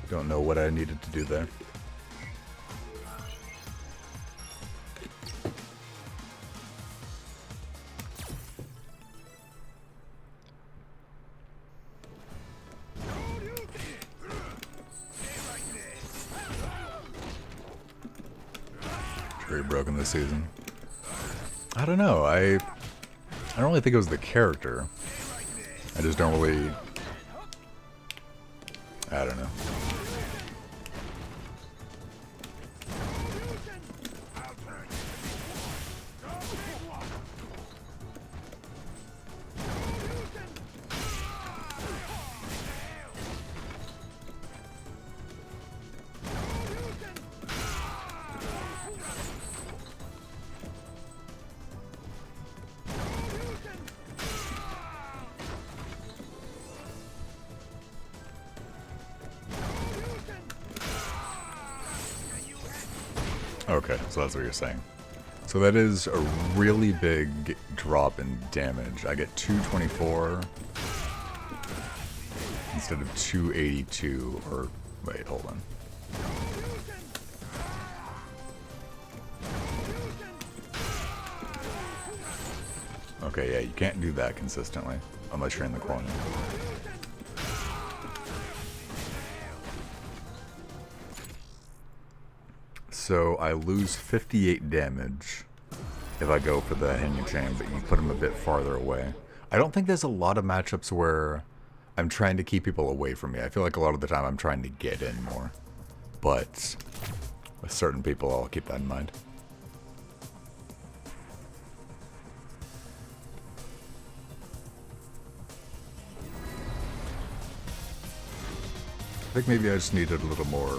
Don't know what I needed to do there. Very broken this season. I don't know. I don't really think it was the character. I just don't really. I don't know. Okay, so that's what you're saying. So that is a really big drop in damage. I get 224 instead of 282, or wait, hold on. Okay, yeah, you can't do that consistently unless you're in the corner. So I lose 58 damage if I go for the hanging chain, but you put him a bit farther away. I don't think there's a lot of matchups where I'm trying to keep people away from me. I feel like a lot of the time I'm trying to get in more. But with certain people, I'll keep that in mind. I think maybe I just needed a little more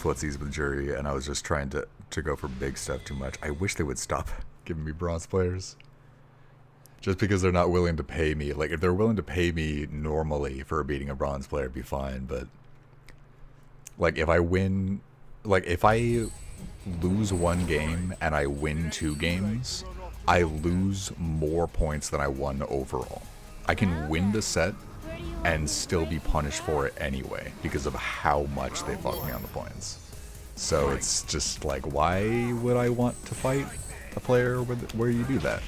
footsies with Jury, and I was just trying to go for big stuff too much. I wish they would stop giving me bronze players. Just because they're not willing to pay me. Like, if they're willing to pay me normally for beating a bronze player, it'd be fine, but like, if I win, like, if I lose one game and I win 2 games, I lose more points than I won overall. I can win the set and still be punished for it anyway because of how much they fucked me on the points. So it's just like, why would I want to fight a player where you do that?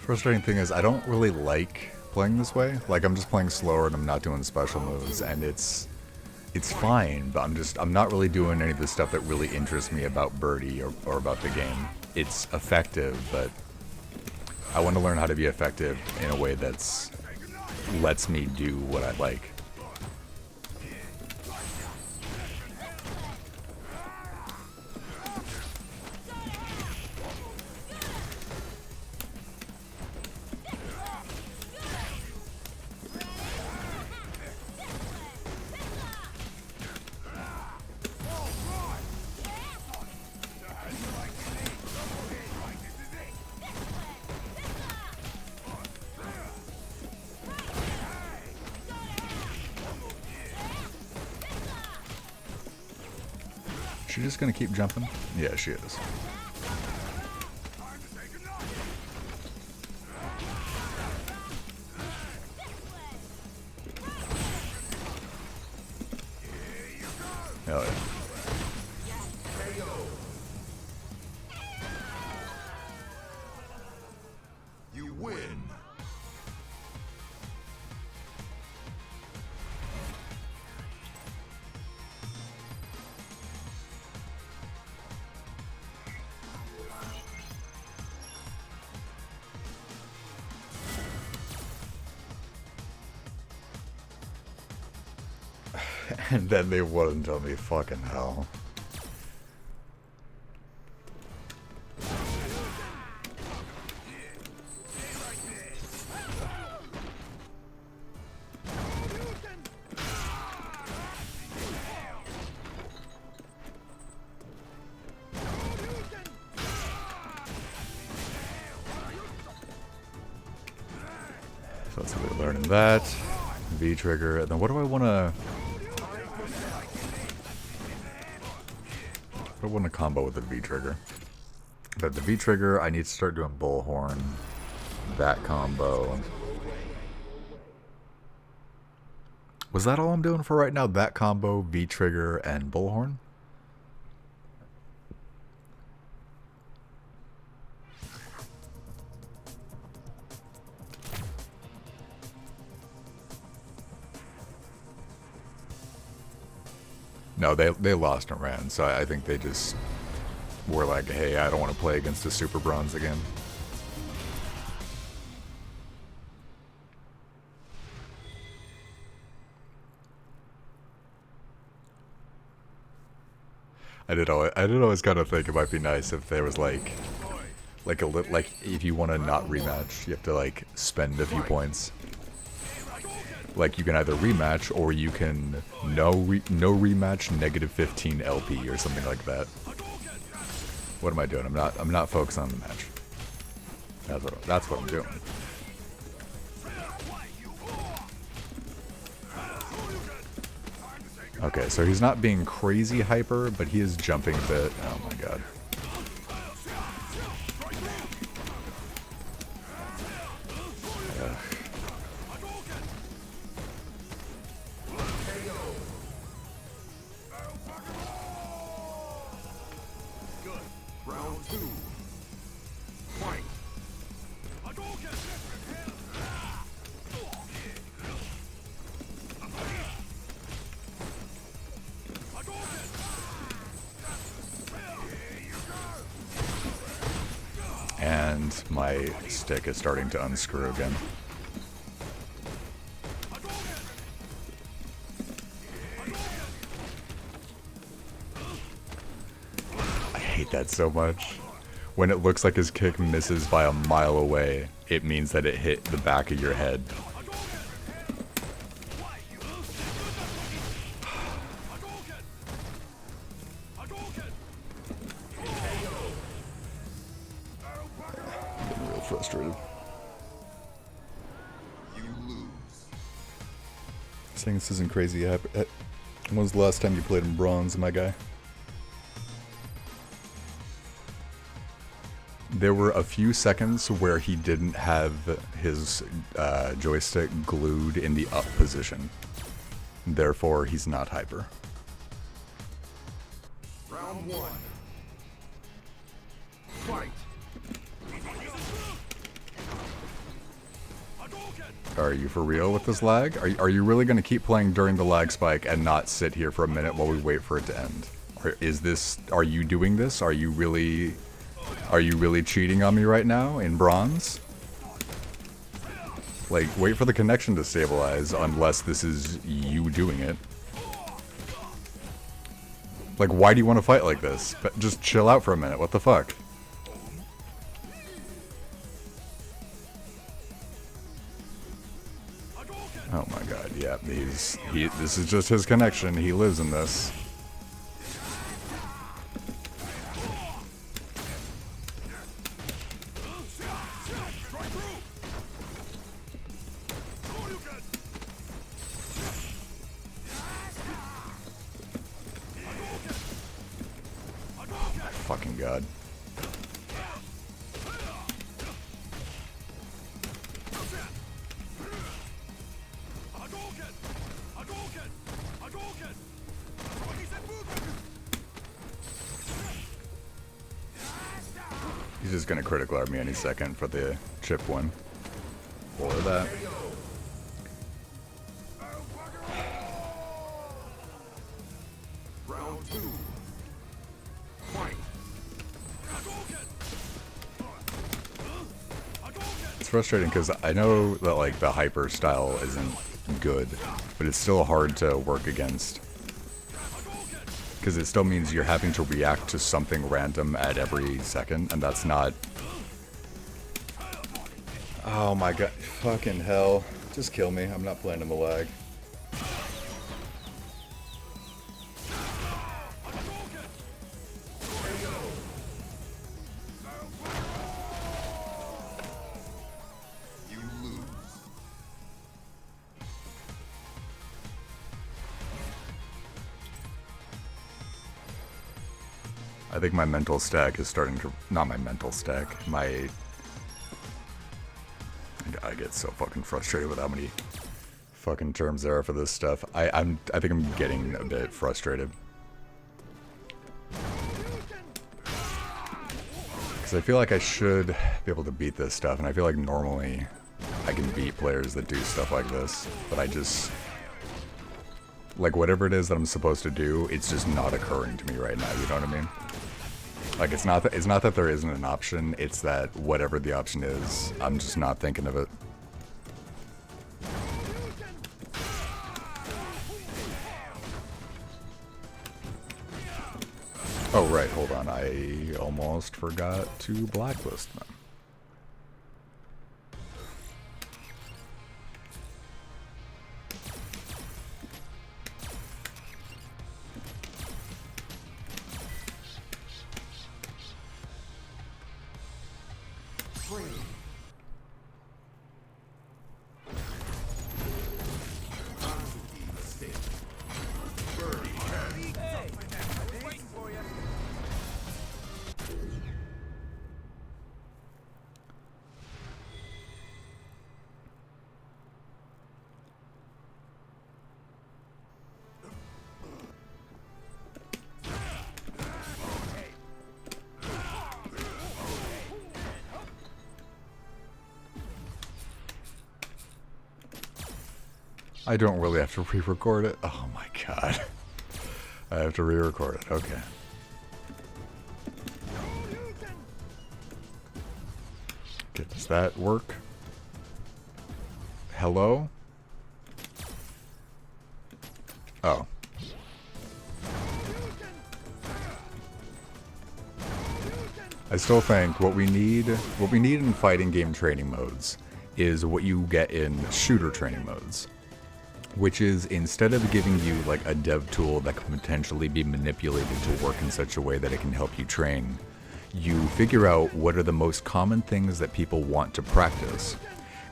Frustrating thing is I don't really like playing this way. Like, I'm just playing slower and I'm not doing special moves, and it's fine, but I'm not really doing any of the stuff that really interests me about Birdie or about the game. It's effective, but I want to learn how to be effective in a way that's lets me do what I like. She just gonna keep jumping? Yeah, she is. Hell yeah. You win. And then they wouldn't tell me fucking hell. So let's see, we're learning that. V trigger, and then what do I want to... I want to combo with the V trigger. But the V trigger, I need to start doing bullhorn. That combo. Was that all I'm doing for right now? That combo, V trigger, and bullhorn? No, they lost and ran, so I think they just were like, hey, I don't want to play against the Super Bronze again. I did always kind of think it might be nice if there was like if you want to not rematch, you have to like spend a few points. Like, you can either rematch, or you can no rematch, -15 LP, or something like that. What am I doing? I'm not focused on the match. That's what I'm doing. Okay, so he's not being crazy hyper, but he is jumping a bit. Oh my god. And my stick is starting to unscrew again. I hate that so much. When it looks like his kick misses by a mile away, it means that it hit the back of your head. Getting real frustrated. You lose. Saying this isn't crazy. When was the last time you played in bronze, my guy? There were a few seconds where he didn't have his joystick glued in the up position. Therefore, he's not hyper. Round one. Fight. Are you for real with this lag? Are you really going to keep playing during the lag spike and not sit here for a minute while we wait for it to end? Are you doing this? Are you really cheating on me right now in bronze? Like, wait for the connection to stabilize unless this is you doing it. Like, why do you want to fight like this? Just chill out for a minute. What the fuck? Oh my god, yeah, this is just his connection. He lives in this. Fucking god. He's just gonna critical arm me any second for the chip win. Or that. Round two. Fight. It's frustrating because I know that like the hyper style isn't good, but it's still hard to work against. Because it still means you're having to react to something random at every second, and that's not... Oh my god, fucking hell. Just kill me, I'm not playing in the lag. You lose. I think my mental stack is starting to... Not my mental stack, my... I get so fucking frustrated with how many fucking terms there are for this stuff. I think I'm getting a bit frustrated. Because I feel like I should be able to beat this stuff, and I feel like normally I can beat players that do stuff like this, but I just... Like, whatever it is that I'm supposed to do, it's just not occurring to me right now, you know what I mean? Like, it's not that there isn't an option, it's that whatever the option is, I'm just not thinking of it. Oh, right, hold on, I almost forgot to blacklist them. I don't really have to re-record it. Oh my god. I have to re-record it. Okay. Okay, does that work? Hello? Oh. I still think what we need in fighting game training modes is what you get in shooter training modes, which is instead of giving you like a dev tool that can potentially be manipulated to work in such a way that it can help you train, you figure out what are the most common things that people want to practice,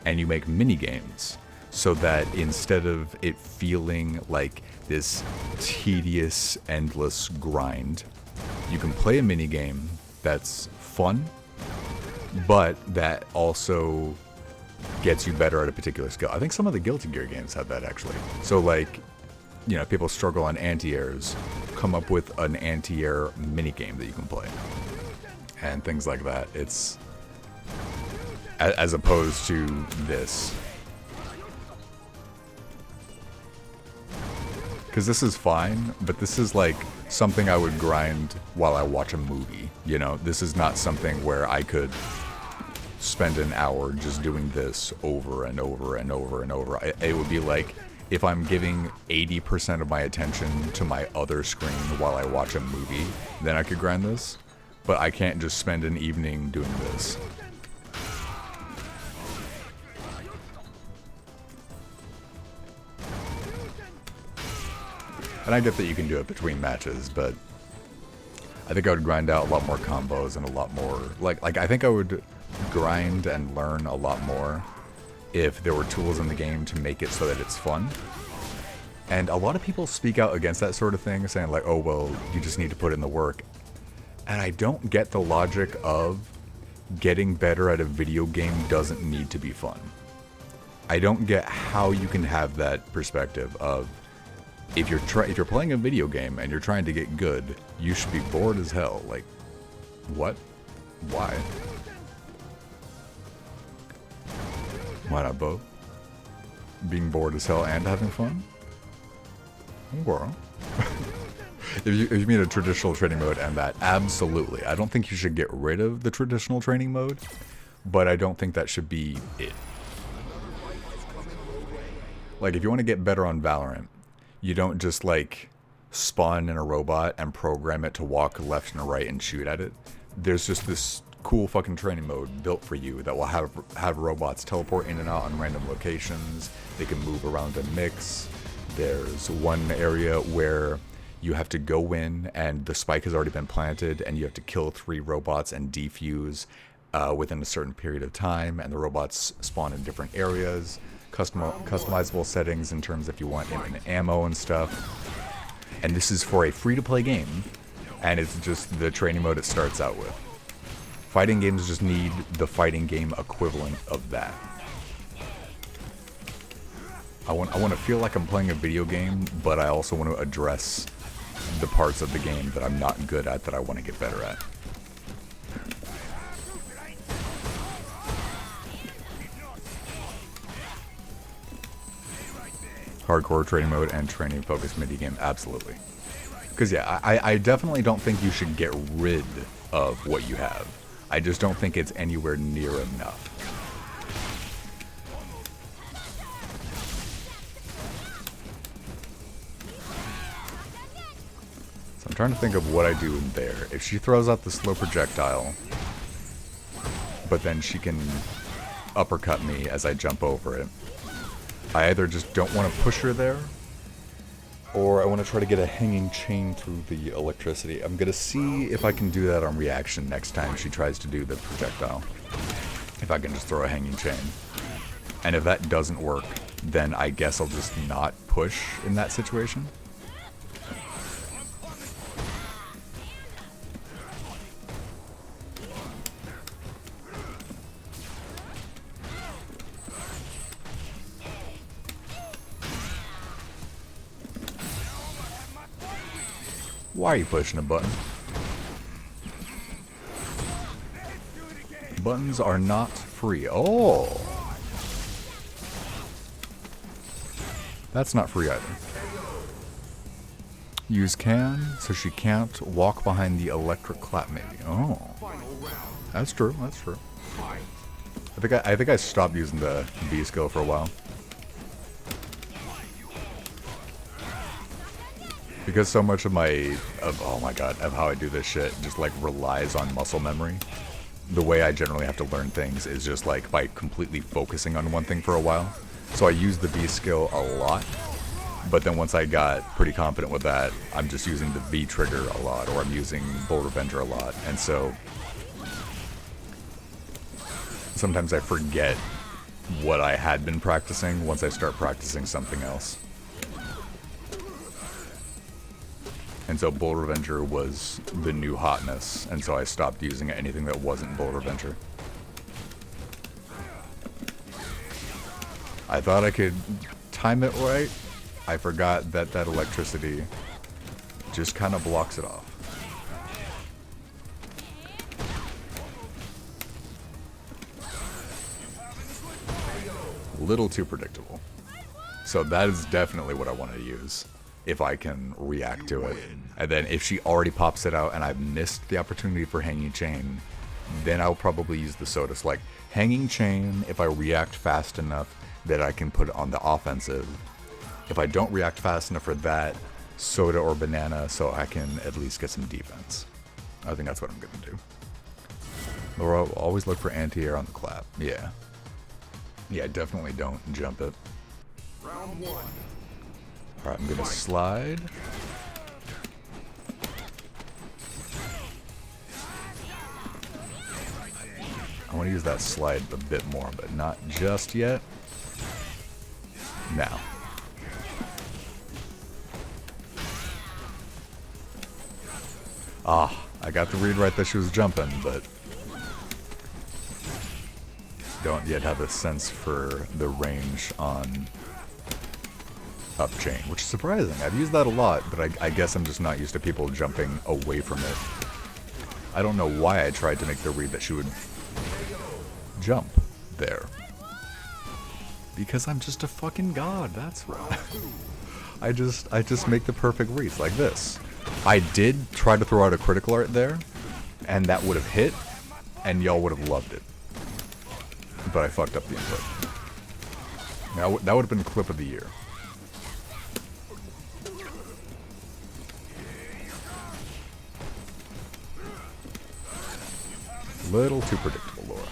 and you make mini games so that instead of it feeling like this tedious, endless grind, you can play a mini game that's fun, but that also gets you better at a particular skill. I think some of the Guilty Gear games have that actually. So like, you know, people struggle on anti-airs, come up with an anti-air mini game that you can play. And things like that. It's as opposed to this. Because this is fine, but this is like something I would grind while I watch a movie. You know, this is not something where I could spend an hour just doing this over and over and over and over. It would be like if I'm giving 80% of my attention to my other screen while I watch a movie, then I could grind this. But I can't just spend an evening doing this. And I get that you can do it between matches, but I think I would grind out a lot more combos and a lot more... Like I think I would grind and learn a lot more if there were tools in the game to make it so that it's fun. And a lot of people speak out against that sort of thing, saying like, oh, well, you just need to put in the work. And I don't get the logic of getting better at a video game doesn't need to be fun. I don't get how you can have that perspective of if you're playing a video game and you're trying to get good, you should be bored as hell. Like, what? Why? Why not both? Being bored as hell and having fun? Well. If you mean a traditional training mode and that, absolutely. I don't think you should get rid of the traditional training mode, but I don't think that should be it. Like, if you want to get better on Valorant, you don't just, like, spawn in a robot and program it to walk left and right and shoot at it. There's just this cool fucking training mode built for you that will have robots teleport in and out on random locations. They can move around and mix. There's one area where you have to go in and the spike has already been planted and you have to kill 3 robots and defuse within a certain period of time, and the robots spawn in different areas. Customizable settings in terms if you want infinite ammo and stuff. And this is for a free-to-play game, and it's just the training mode it starts out with. Fighting games just need the fighting game equivalent of that. I want to feel like I'm playing a video game, but I also want to address the parts of the game that I'm not good at that I want to get better at. Hardcore training mode and training focused mini game, absolutely. Because yeah, I definitely don't think you should get rid of what you have. I just don't think it's anywhere near enough. So I'm trying to think of what I do in there. If she throws out the slow projectile, but then she can uppercut me as I jump over it, I either just don't want to push her there, or I want to try to get a hanging chain through the electricity. I'm going to see if I can do that on reaction next time she tries to do the projectile. If I can just throw a hanging chain. And if that doesn't work, then I guess I'll just not push in that situation. Why are you pushing a button? Buttons are not free. Oh! That's not free either. Use can, so she can't walk behind the electric clap maybe. Oh. That's true, that's true. I think I stopped using the B skill for a while. Because so much of oh my god, of how I do this shit just like relies on muscle memory. The way I generally have to learn things is just like by completely focusing on one thing for a while. So I use the B skill a lot, but then once I got pretty confident with that, I'm just using the V trigger a lot, or I'm using Bull Revenger a lot, and so sometimes I forget what I had been practicing once I start practicing something else. And so Bull Revenger was the new hotness, and so I stopped using anything that wasn't Bull Revenger. I thought I could time it right. I forgot that that electricity just kind of blocks it off. Little too predictable. So that is definitely what I want to use, if I can react to it. And then if she already pops it out and I've missed the opportunity for Hanging Chain, then I'll probably use the Sodas. Like, Hanging Chain, if I react fast enough that I can put it on the offensive. If I don't react fast enough for that, Soda or Banana, so I can at least get some defense. I think that's what I'm going to do. Or I'll always look for anti-air on the clap. Yeah. Yeah, definitely don't jump it. Round one. Alright, I'm gonna slide. I want to use that slide a bit more, but not just yet. Now. Ah, I got the read right that she was jumping, but don't yet have a sense for the range on up chain, which is surprising. I've used that a lot, but I guess I'm just not used to people jumping away from it. I don't know why I tried to make the read that she would jump there. Because I'm just a fucking god, that's why. I just make the perfect reads like this. I did try to throw out a critical art there, and that would have hit, and y'all would have loved it. But I fucked up the input. Now that would have been the clip of the year. Little too predictable, Laura.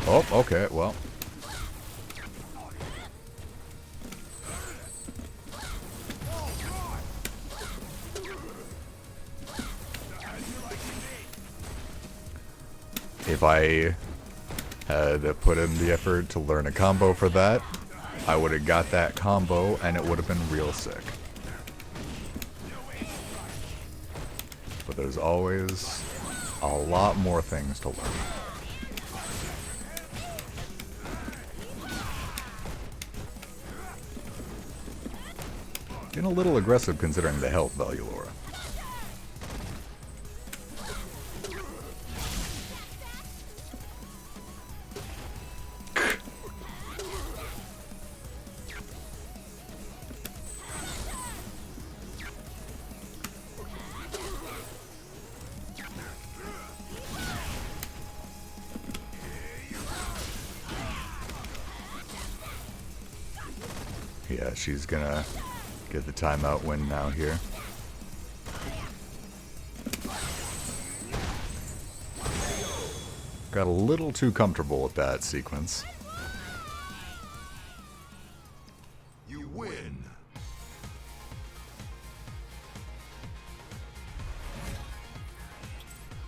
Oh, okay, well. If I had put in the effort to learn a combo for that, I would have got that combo and it would have been real sick. But there's always a lot more things to learn. Getting a little aggressive considering the health value, Laura. Yeah, she's gonna get the timeout win now here. Got a little too comfortable with that sequence. You win.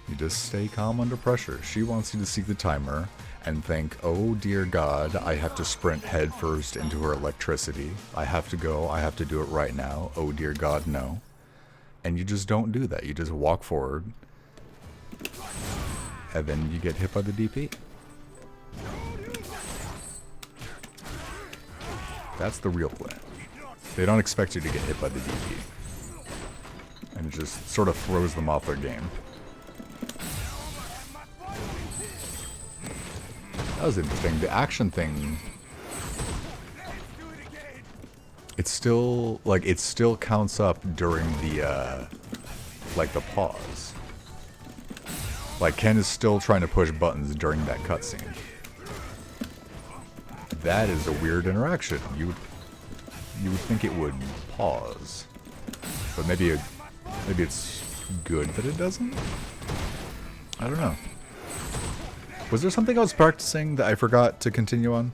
You just stay calm under pressure. She wants you to see the timer and think, oh dear God, I have to sprint headfirst into her electricity. I have to go, I have to do it right now. Oh dear God, no. And you just don't do that. You just walk forward. And then you get hit by the DP. That's the real plan. They don't expect you to get hit by the DP. And it just sort of throws them off their game. That was interesting. The action thing, it's still, like, it still counts up during the, like, the pause. Like, Ken is still trying to push buttons during that cutscene. That is a weird interaction. You would think it would pause. But maybe it's good that it doesn't? I don't know. Was there something I was practicing that I forgot to continue on?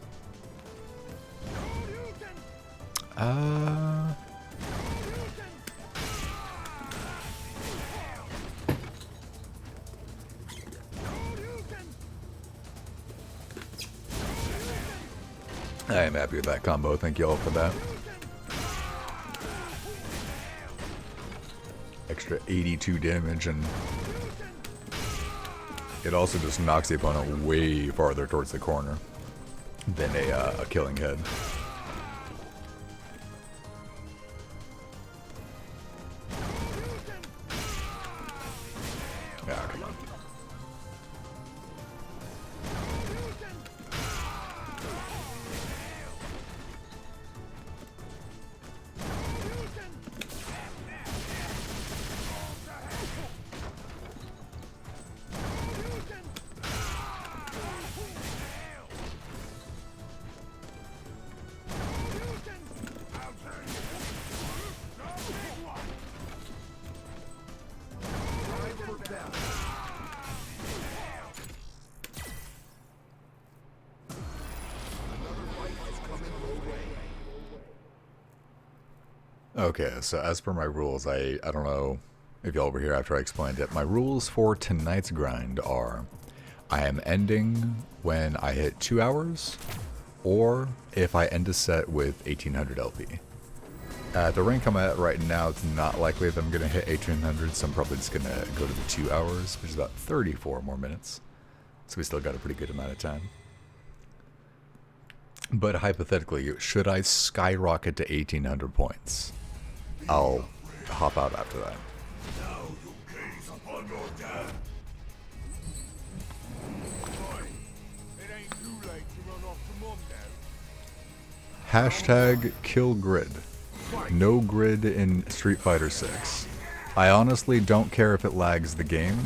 I am happy with that combo. Thank you all for that. Extra 82 damage, and it also just knocks the opponent way farther towards the corner than a killing head. Yeah, come on. Okay, so as per my rules, I don't know if y'all were here after I explained it. My rules for tonight's grind are I am ending when I hit 2 hours, or if I end a set with 1800 LP. At the rank I'm at right now, it's not likely that I'm going to hit 1800, so I'm probably just going to go to the 2 hours, which is about 34 more minutes. So we still got a pretty good amount of time. But hypothetically, should I skyrocket to 1800 points, I'll hop out after that. Now you gaze upon your death. It ain't too late to run off to mom now. Hashtag kill grid. No grid in Street Fighter 6. I honestly don't care if it lags the game.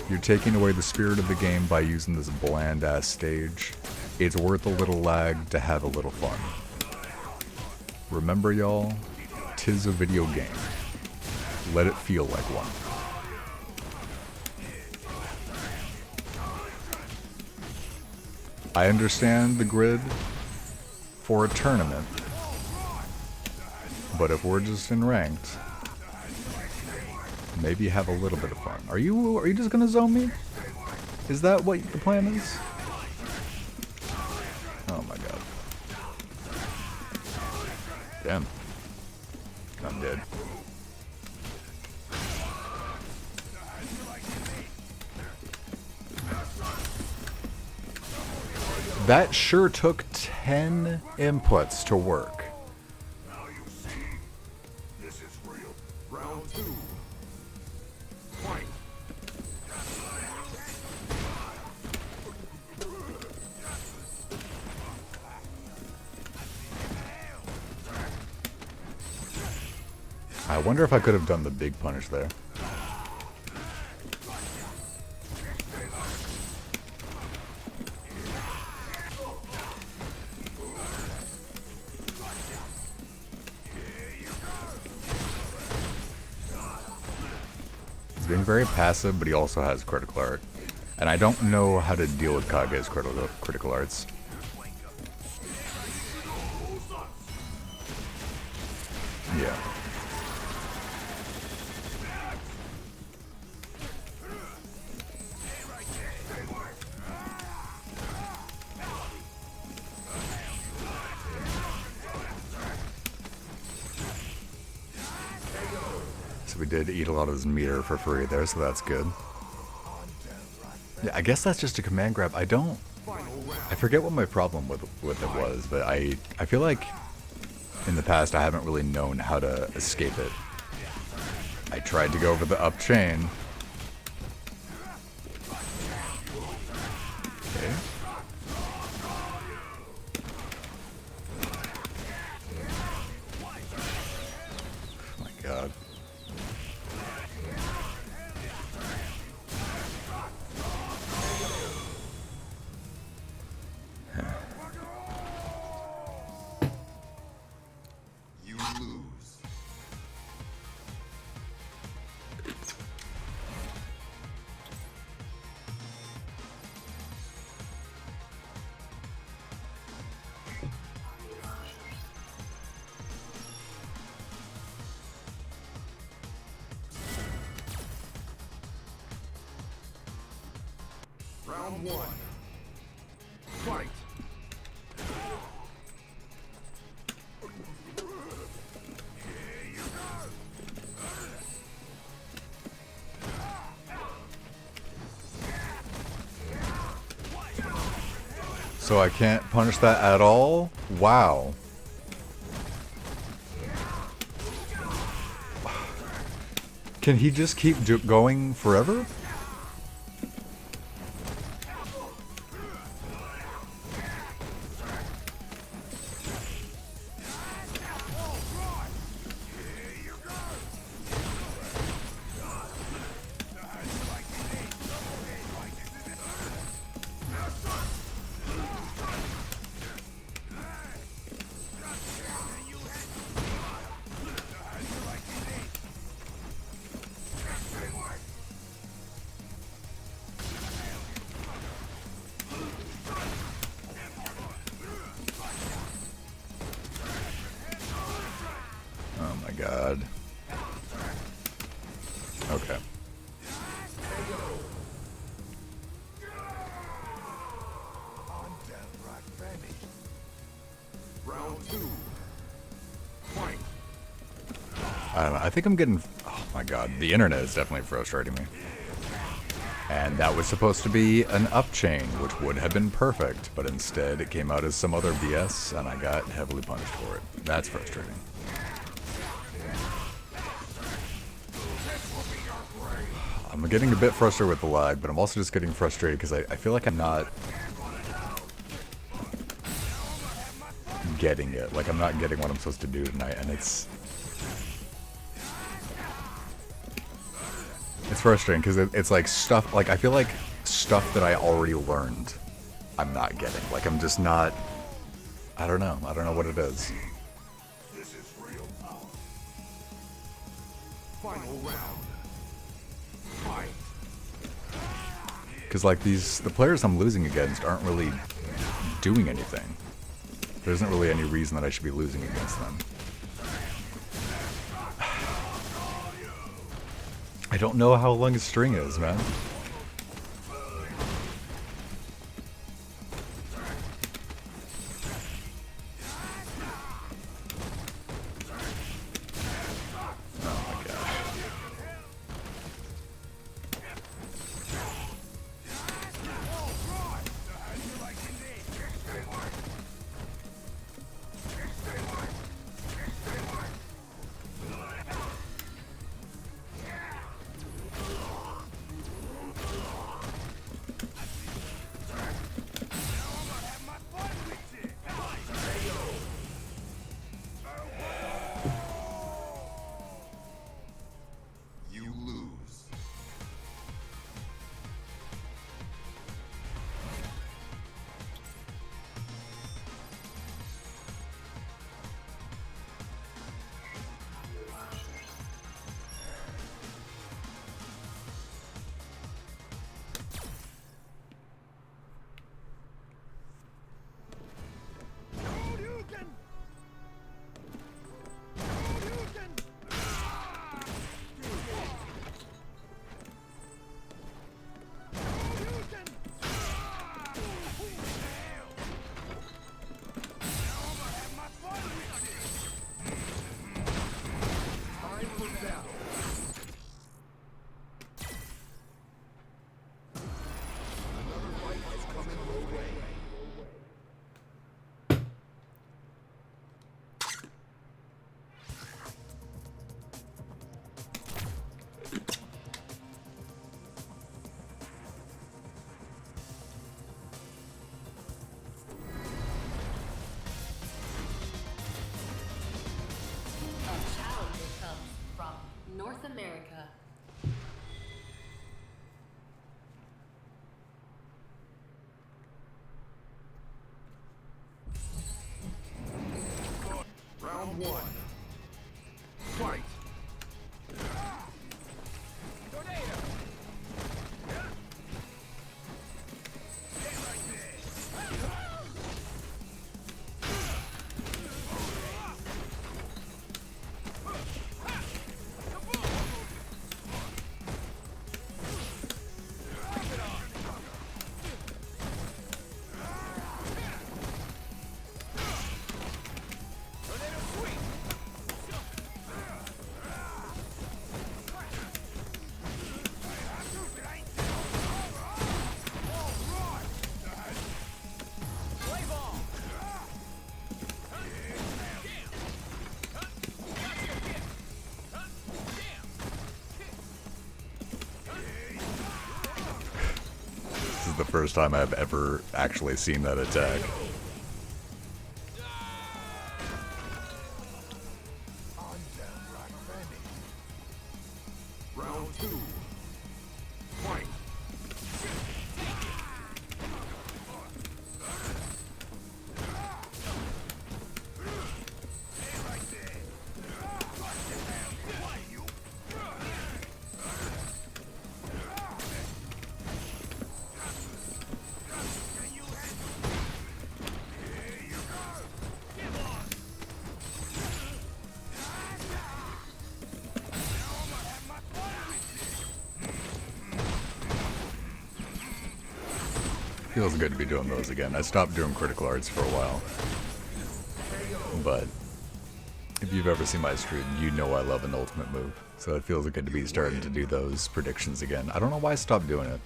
You're taking away the spirit of the game by using this bland ass stage. It's worth a little lag to have a little fun. Remember, y'all, 'tis a video game. Let it feel like one. I understand the grid for a tournament, but if we're just in ranked, maybe have a little bit of fun. Are you just gonna zone me? Is that what the plan is? Oh my god. Damn. I'm dead. That sure took 10 inputs to work. Now you see. This is real. Round 2. Fight. I wonder if I could have done the big punish there. He's being very passive, but he also has critical art. And I don't know how to deal with Kage's critical arts. Yeah. So we did eat a lot of his meter for free there, so that's good. Yeah, I guess that's just a command grab. I forget what my problem with it was, but I feel like in the past I haven't really known how to escape it. I tried to go over the up chain. Okay. Oh my god. one. Fight. So I can't punish that at all? Wow. Can he just keep going forever? Oh my god. Okay. Round two. Fight. I don't know. I think I'm getting... Oh my god. The internet is definitely frustrating me. And that was supposed to be an up chain, which would have been perfect, but instead it came out as some other BS, and I got heavily punished for it. That's frustrating. I'm getting a bit frustrated with the lag, but I'm also just getting frustrated because I feel like I'm not getting it. Like, I'm not getting what I'm supposed to do tonight, and it's frustrating because it's like stuff, like I feel like stuff that I already learned I'm not getting. Like, I'm just not, I don't know what it is. This is real power. Final round. Fight. Because like the players I'm losing against aren't really doing anything. There isn't really any reason that I should be losing against them. I don't know how long his string is, man. Oh my god. first time I've ever actually seen that attack. Round 2. Fight. Feels good to be doing those again. I stopped doing critical arts for a while. But if you've ever seen my stream, you know I love an ultimate move. So it feels good to be starting to do those predictions again. I don't know why I stopped doing it.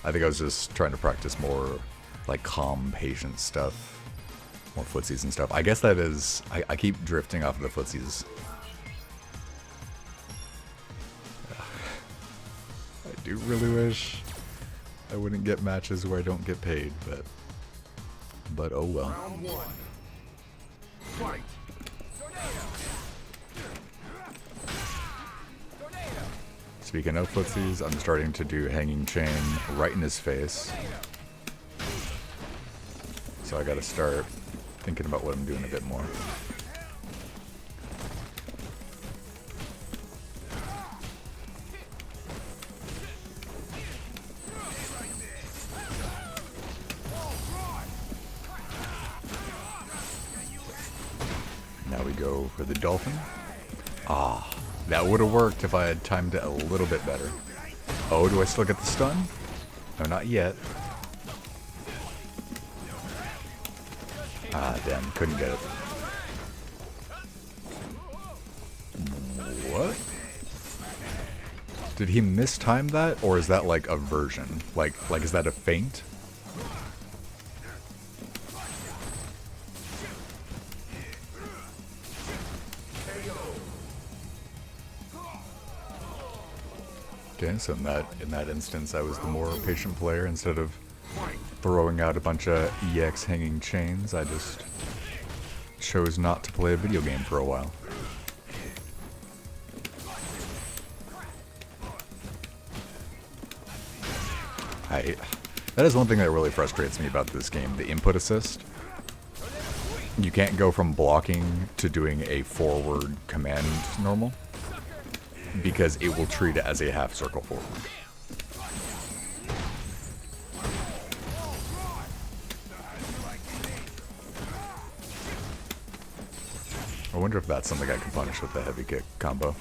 I think I was just trying to practice more like calm, patient stuff. More footsies and stuff. I guess that is... I keep drifting off of the footsies. I do really wish I wouldn't get matches where I don't get paid, but oh well. Round 1. Fight. Speaking of footsies, I'm starting to do hanging chain right in his face. So I gotta start thinking about what I'm doing a bit more. Now we go for the dolphin. Ah, that would have worked if I had timed it a little bit better. Oh, do I still get the stun? No, not yet. Ah, damn, couldn't get it. What? Did he mistime that, or is that like a version? Like is that a feint? Okay, so in that instance, I was the more patient player. Instead of throwing out a bunch of EX hanging chains, I just chose not to play a video game for a while. That is one thing that really frustrates me about this game, the input assist. You can't go from blocking to doing a forward command normal, because it will treat it as a half circle forward. I wonder if that's something I can punish with the heavy kick combo.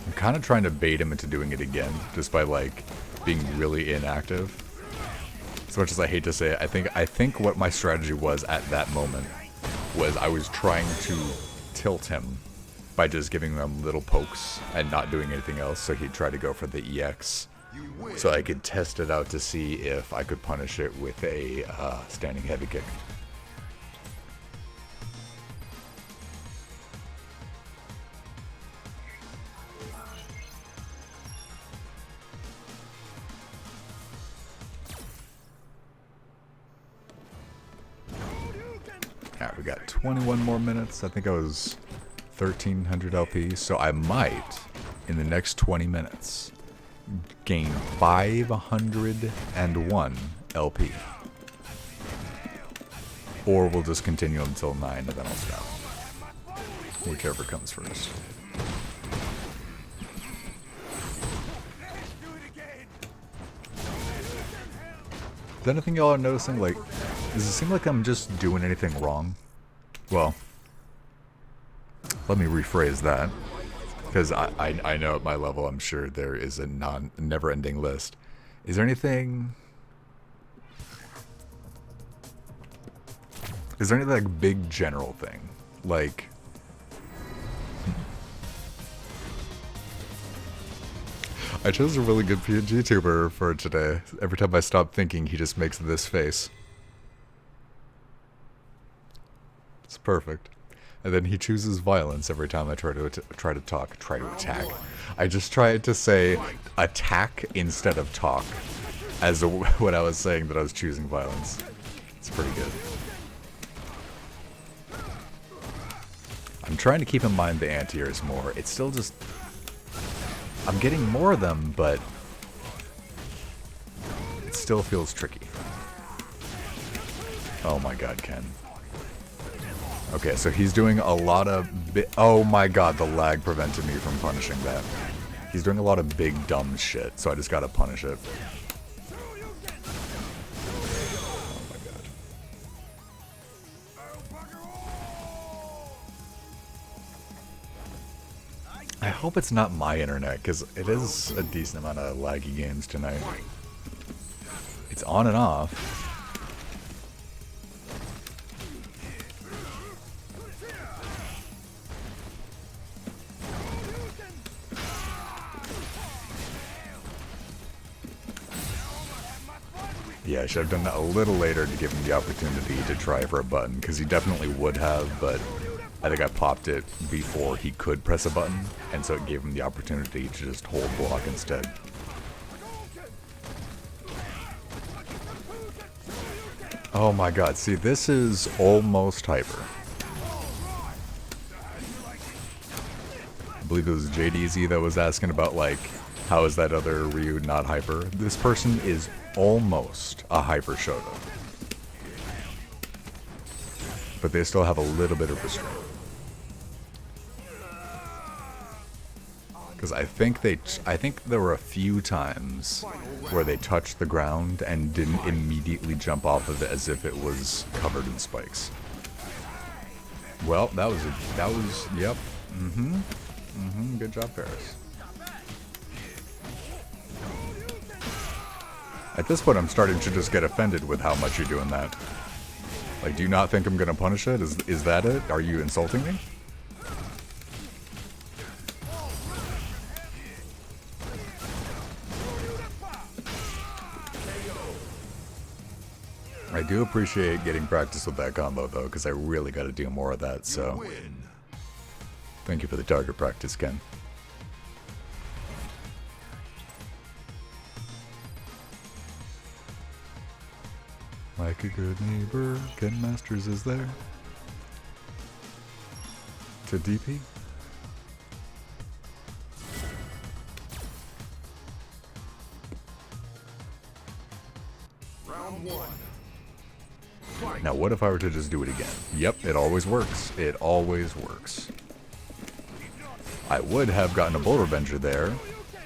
I'm kind of trying to bait him into doing it again, just by like being really inactive. As much as I hate to say it, I think what my strategy was at that moment was I was trying to tilt him by just giving him little pokes and not doing anything else, so he'd try to go for the EX. So I could test it out to see if I could punish it with a standing heavy kick. Alright, we got 21 more minutes. I think I was 1300 LP, so I might, in the next 20 minutes, gain 501 LP. Or we'll just continue until 9 and then I'll stop. Whichever comes first. Is there anything y'all are noticing? Like, does it seem like I'm just doing anything wrong? Well, let me rephrase that. Because I know at my level, I'm sure there is a never-ending list. Is there anything... Is there any like big general thing? Like... I chose a really good pngtuber for today. Every time I stop thinking, he just makes this face. It's perfect. And then he chooses violence every time I try to attack. I just tried to say attack instead of talk, as when I was saying that I was choosing violence. It's pretty good. I'm trying to keep in mind the anti-airs more. It's still just... I'm getting more of them, but it still feels tricky. Oh my god, Ken. Okay, so he's doing a lot of oh my god, the lag prevented me from punishing that. He's doing a lot of big dumb shit, so I just gotta punish it. Oh my god. I hope it's not my internet, because it is a decent amount of laggy games tonight. It's on and off. Yeah, I should have done that a little later to give him the opportunity to try for a button, because he definitely would have, but I think I popped it before he could press a button, and so it gave him the opportunity to just hold block instead. Oh my god, see, this is almost hyper. I believe it was JDZ that was asking about, like, how is that other Ryu not hyper? This person is almost a hyper Shoto. But they still have a little bit of restraint. Because I think there were a few times where they touched the ground and didn't immediately jump off of it as if it was covered in spikes. Well, that was yep. Good job, Paris. At this point, I'm starting to just get offended with how much you're doing that. Like, do you not think I'm gonna punish it? Is that it? Are you insulting me? I do appreciate getting practice with that combo, though, because I really got to do more of that, so... Thank you for the target practice, Ken. Like a good neighbor, Ken Masters is there. To DP? Round one. Now what if I were to just do it again? Yep, it always works. It always works. I would have gotten a Bull Revenger there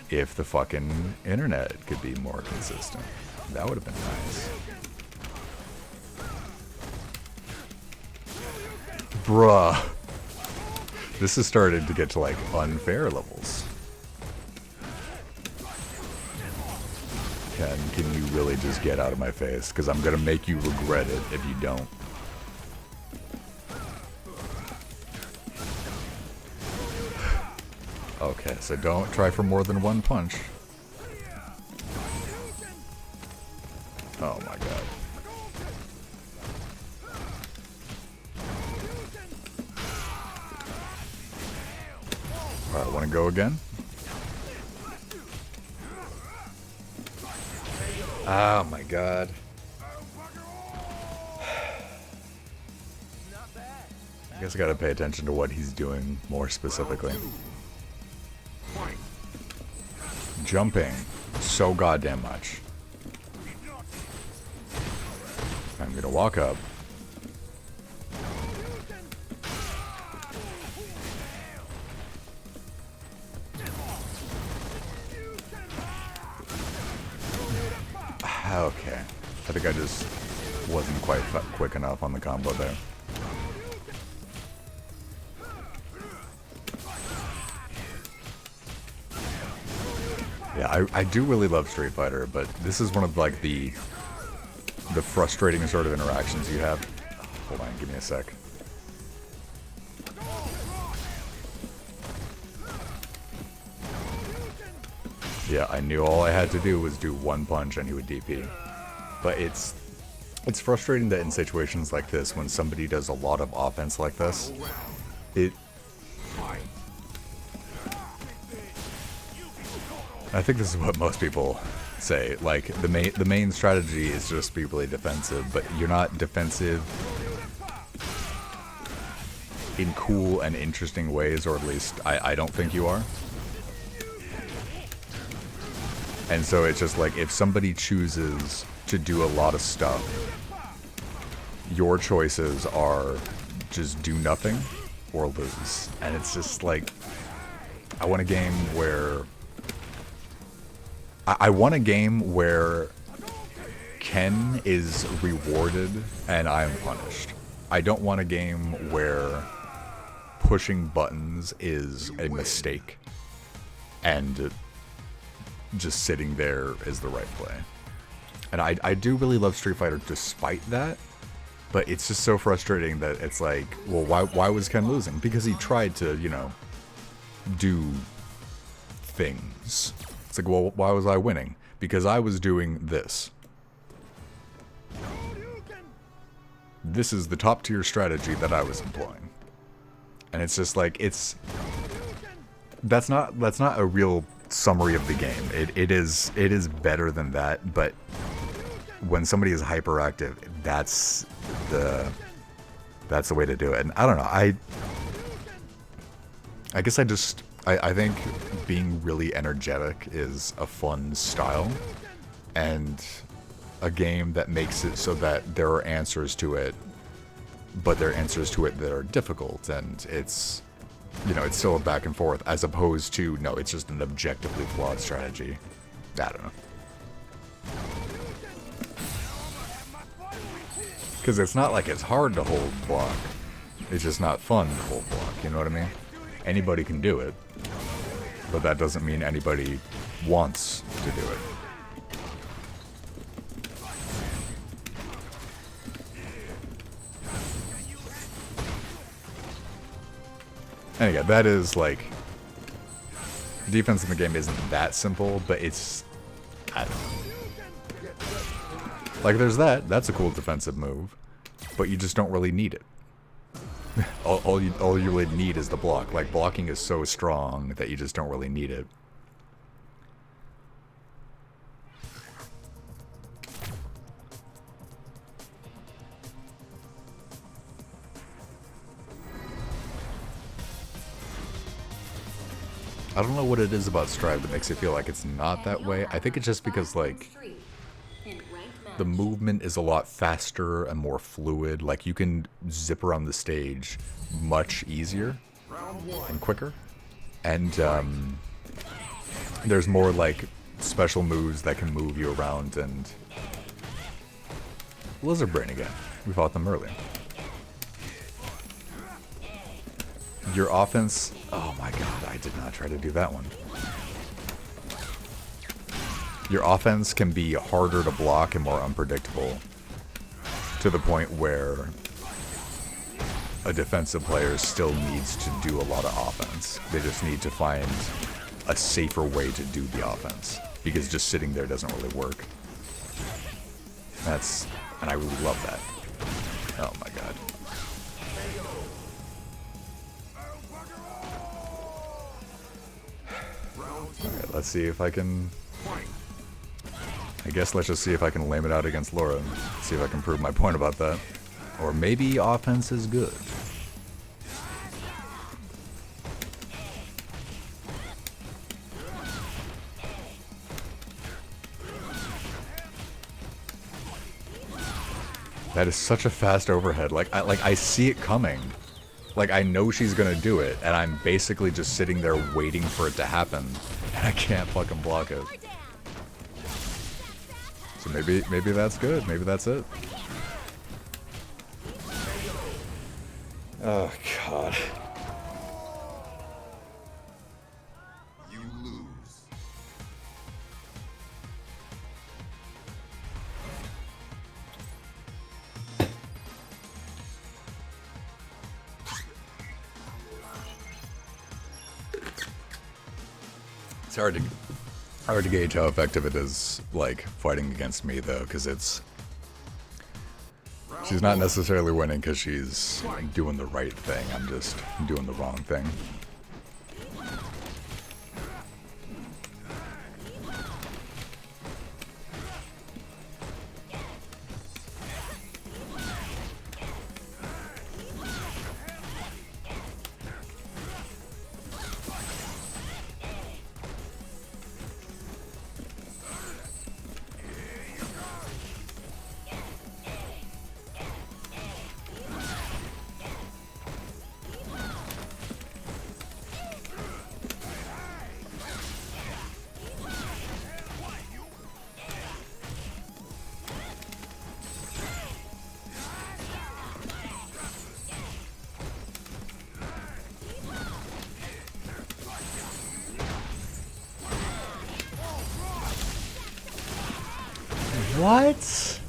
if the fucking internet could be more consistent. That would have been nice. Bruh. This has started to get to, like, unfair levels. Ken, can you really just get out of my face? Because I'm going to make you regret it if you don't. Okay, so don't try for more than one punch. Oh my god. Alright, want to go again? Oh my god. I guess I gotta pay attention to what he's doing more specifically. Jumping so goddamn much. I'm gonna walk up. Okay. I think I just wasn't quite quick enough on the combo there. Yeah, I do really love Street Fighter, but this is one of, like, the frustrating sort of interactions you have. Hold on, give me a sec. Yeah, I knew all I had to do was do one punch and he would DP. But it's frustrating that in situations like this, when somebody does a lot of offense like this, It. I think this is what most people say. Like the main strategy is just be really defensive, but you're not defensive in cool and interesting ways, or at least I don't think you are. And so it's just like if somebody chooses to do a lot of stuff, your choices are just do nothing or lose. And it's just like I want a game where I want a game where Ken is rewarded and I am punished. I don't want a game where pushing buttons is a mistake and just sitting there is the right play. And I do really love Street Fighter despite that, but it's just so frustrating that it's like, well, why was Ken losing? Because he tried to, you know, do things. It's like, well, why was I winning? Because I was doing this. This is the top tier strategy that I was employing. And it's just like, that's not a real summary of the game. It is better than that, but when somebody is hyperactive, that's the way to do it. And I don't know, I guess I think being really energetic is a fun style, and a game that makes it so that there are answers to it, but there are answers to it that are difficult, and it's, you know, it's still a back and forth, as opposed to, no, it's just an objectively flawed strategy. I don't know. Because it's not like it's hard to hold block. It's just not fun to hold block, you know what I mean? Anybody can do it, but that doesn't mean anybody wants to do it. And again, that is like, defense in the game isn't that simple, but it's, I don't know. Like there's that's a cool defensive move, but you just don't really need it. all you really need is the block. Like blocking is so strong that you just don't really need it. I don't know what it is about Strive that makes it feel like it's not that way. I think it's just because, like, the movement is a lot faster and more fluid. Like, you can zip around the stage much easier and quicker. And there's more, like, special moves that can move you around. And Lizard Brain again. We fought them earlier. Your offense... Oh my god, I did not try to do that one. Your offense can be harder to block and more unpredictable, to the point where a defensive player still needs to do a lot of offense. They just need to find a safer way to do the offense, because just sitting there doesn't really work. And I really love that. Oh my god. Alright, let's see if I can... I guess let's just see if I can lame it out against Laura. See if I can prove my point about that. Or maybe offense is good. That is such a fast overhead. Like I see it coming. Like I know she's gonna do it, and I'm basically just sitting there waiting for it to happen, and I can't fucking block it. So maybe that's good. Maybe that's it. Oh god. You lose. It's hard to gauge how effective it is, like, fighting against me, though, because it's... She's not necessarily winning because she's doing the right thing. I'm just doing the wrong thing. What?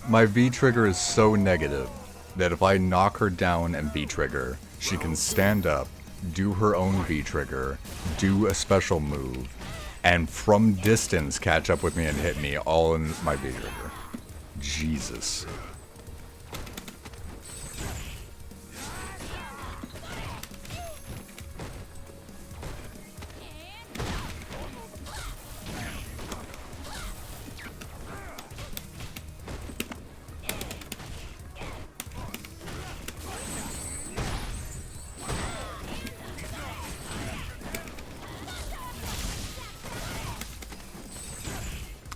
My V trigger is so negative that if I knock her down and V trigger, she can stand up, do her own V trigger, do a special move, and from distance catch up with me and hit me all in my V trigger. Jesus.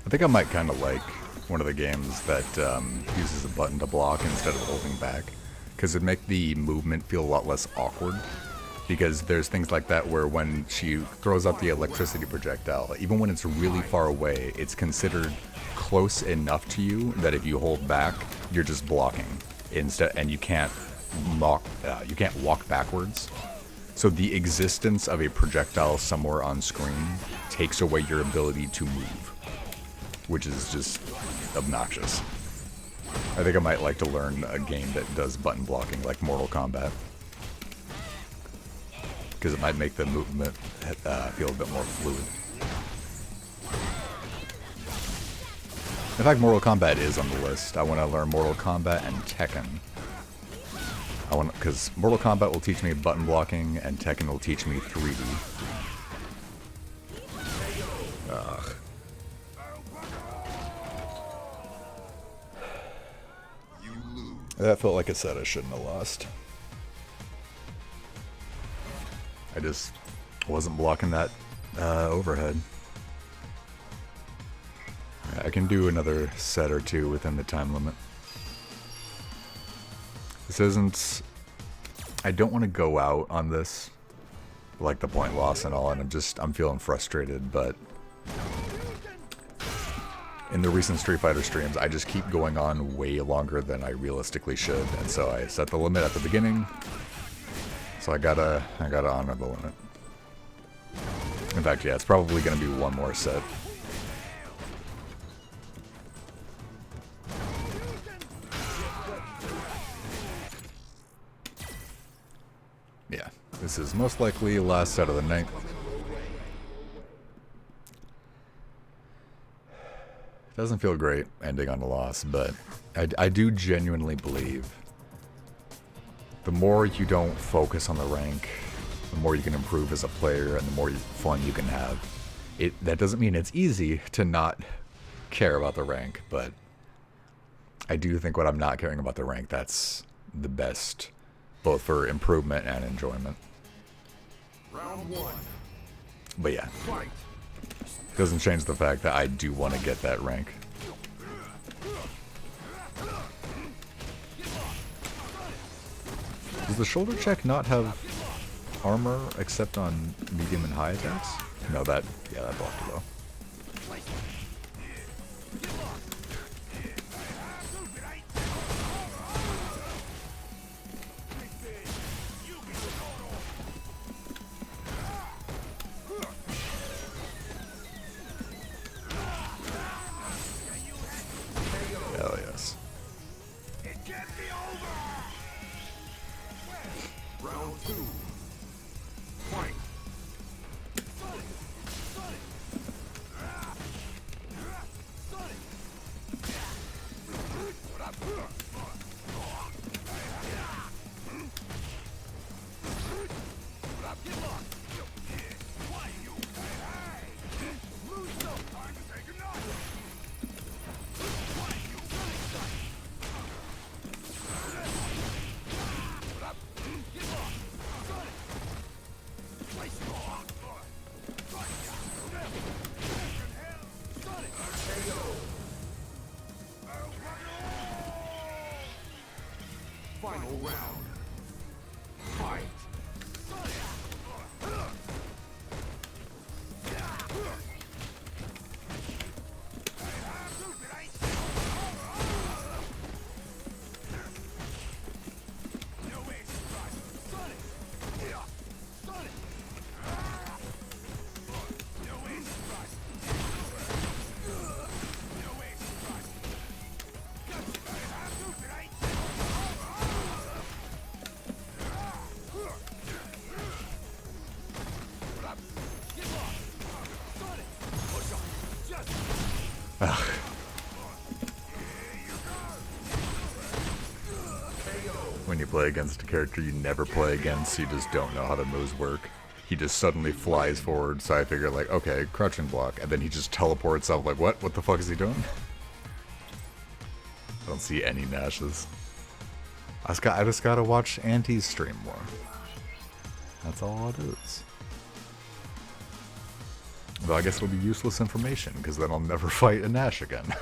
I think I might kind of like one of the games that uses a button to block instead of holding back, because it'd make the movement feel a lot less awkward. Because there's things like that where when she throws out the electricity projectile, even when it's really far away, it's considered close enough to you that if you hold back, you're just blocking instead, and you can't walk backwards. So the existence of a projectile somewhere on screen takes away your ability to move, which is just obnoxious. I think I might like to learn a game that does button blocking, like Mortal Kombat, because it might make the movement feel a bit more fluid. In fact, Mortal Kombat is on the list. I want to learn Mortal Kombat and Tekken. Because Mortal Kombat will teach me button blocking, and Tekken will teach me 3D. Ugh. That felt like a set I shouldn't have lost. I just wasn't blocking that overhead. I can do another set or two within the time limit. This isn't... I don't want to go out on this, like the point loss and all, and I'm feeling frustrated, but in the recent Street Fighter streams, I just keep going on way longer than I realistically should, and so I set the limit at the beginning. So I gotta honor the limit. In fact, yeah, it's probably gonna be one more set. Yeah, this is most likely the last set of the night. Doesn't feel great ending on a loss, but I do genuinely believe the more you don't focus on the rank, the more you can improve as a player and the more fun you can have. That doesn't mean it's easy to not care about the rank, but I do think when I'm not caring about the rank, that's the best, both for improvement and enjoyment. Round one. But yeah, Fight. doesn't change the fact that I do want to get that rank. Does the shoulder check not have armor except on medium and high attacks? No, that blocked it though. Hell yes. It can't be over. Round two. Fight. round. Fight. When you play against a character you never play against, you just don't know how the moves work. He just suddenly flies forward, so I figure like, okay, crouch and block, and then he just teleports up like, what? What the fuck is he doing? I don't see any Nashes. I just gotta watch Auntie's stream more. That's all it is. Though I guess it'll be useless information, because then I'll never fight a Nash again.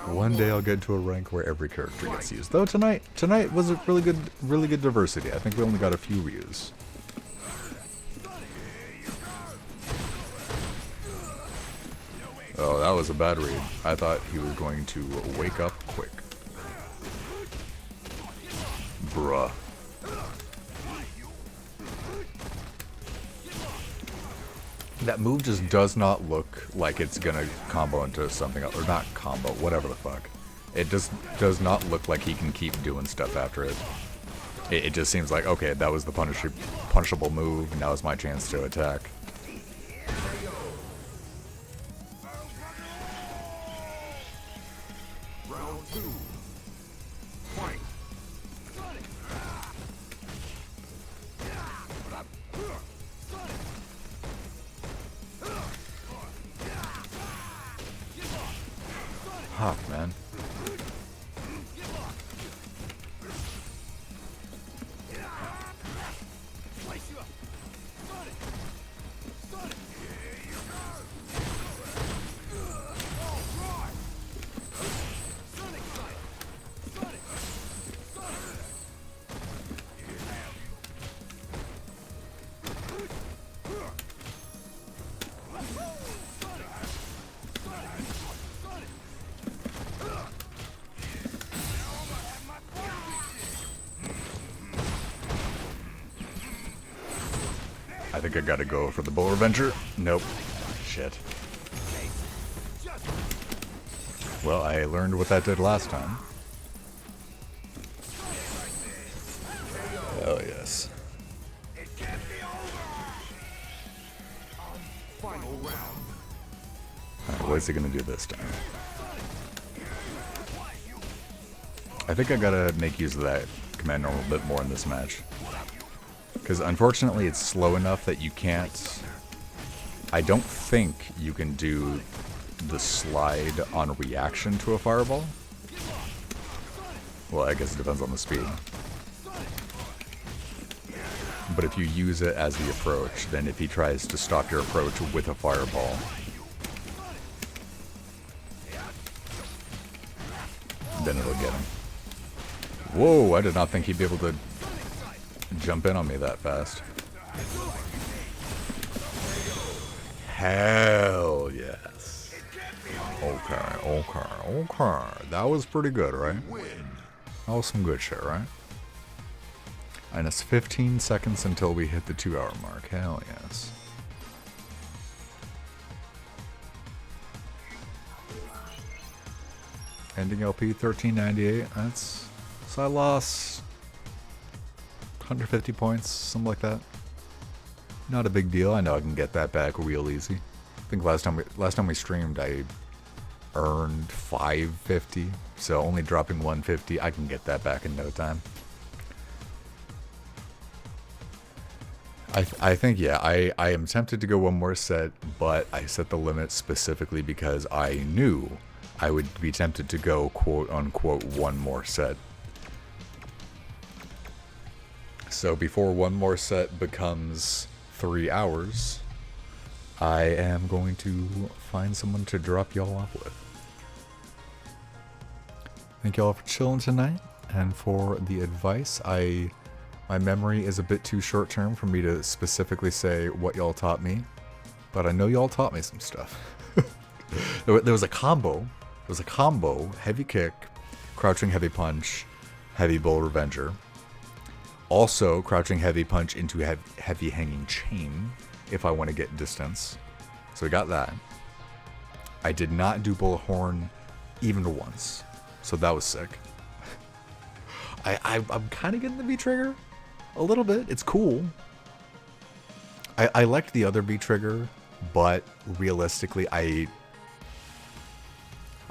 One day I'll get to a rank where every character gets used. Though tonight was a really good diversity. I think we only got a few Ryus. Oh, that was a bad read. I thought he was going to wake up quick. Bruh. That move just does not look like it's gonna combo into something else, or not combo, whatever the fuck. It just does not look like he can keep doing stuff after it. It just seems like, okay, that was the punishable move, now is my chance to attack. Round 2. Fight. Fuck, man. I think I gotta go for the Bull Revenger. Nope. Shit. Well, I learned what that did last time. Oh, yes. Final round. Alright, what is he gonna do this time? I think I gotta make use of that command normal a bit more in this match. Because unfortunately it's slow enough that you can't... I don't think you can do the slide on reaction to a fireball. Well, I guess it depends on the speed. But if you use it as the approach, then if he tries to stop your approach with a fireball, then it'll get him. Whoa, I did not think he'd be able to jump in on me that fast. Hell yes. Okay. That was pretty good, right? That was some good shit, right? And it's 15 seconds until we hit the 2-hour mark. Hell yes. Ending LP 1398. That's... So I lost 150 points, something like that. Not a big deal. I know I can get that back real easy. I think last time we streamed, I earned 550. So only dropping 150, I can get that back in no time. I think, yeah, I am tempted to go one more set, but I set the limit specifically because I knew I would be tempted to go quote-unquote one more set. So before one more set becomes 3 hours, I am going to find someone to drop y'all off with. Thank y'all for chilling tonight, And for the advice, my memory is a bit too short term for me to specifically say what y'all taught me, but I know y'all taught me some stuff. There was a combo. There was a combo: heavy kick, crouching heavy punch, heavy bull revenger. Also, crouching heavy punch into heavy hanging chain if I want to get distance. So we got that. I did not do bullet horn even once, so that was sick. I'm kind of getting the V trigger a little bit. It's cool. I liked the other V trigger, but realistically, I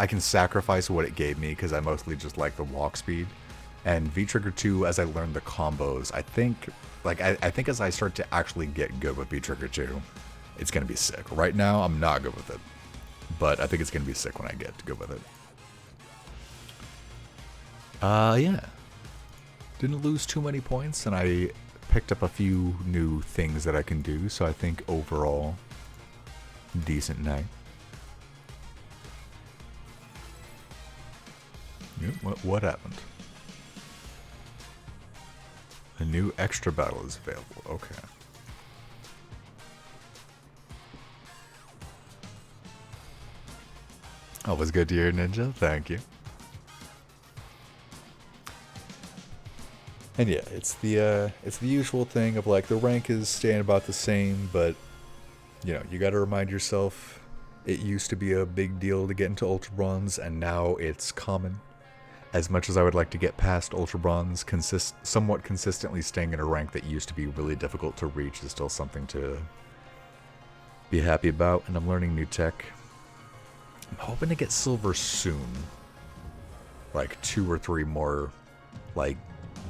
can sacrifice what it gave me because I mostly just like the walk speed. And V trigger 2, as I learned the combos, I think as I start to actually get good with V trigger 2, it's gonna be sick. Right now, I'm not good with it, but I think it's gonna be sick when I get good with it. Yeah. Didn't lose too many points, and I picked up a few new things that I can do, so I think overall, decent night. What happened? A new extra battle is available. Okay. Always good to hear, Ninja. Thank you. And yeah, it's the usual thing of like the rank is staying about the same, but you know, you got to remind yourself it used to be a big deal to get into Ultra Bronze, and now it's common. As much as I would like to get past Ultra Bronze, somewhat consistently staying in a rank that used to be really difficult to reach is still something to be happy about, and I'm learning new tech. I'm hoping to get silver soon. Like 2 or 3 more, like,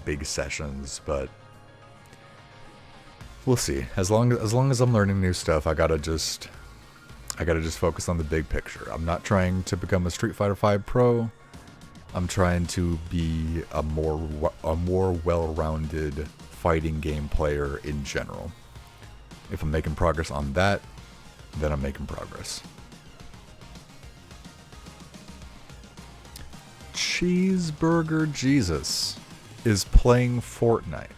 big sessions, but we'll see. As long as I'm learning new stuff, I gotta just focus on the big picture. I'm not trying to become a Street Fighter V pro. I'm trying to be a more well-rounded fighting game player in general. If I'm making progress on that, then I'm making progress. Cheeseburger Jesus is playing Fortnite.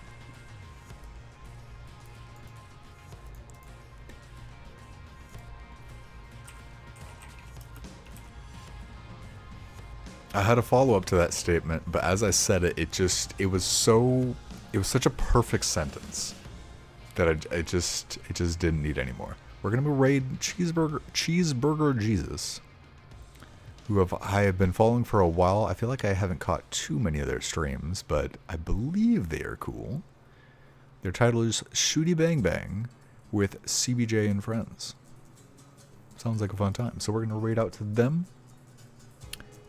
I had a follow-up to that statement, but as I said it, it was such a perfect sentence that it just didn't need any more. We're gonna raid Cheeseburger Jesus, who I have been following for a while. I feel like I haven't caught too many of their streams, but I believe they are cool. Their title is Shooty Bang Bang with CBJ and friends. Sounds like a fun time. So we're gonna raid out to them.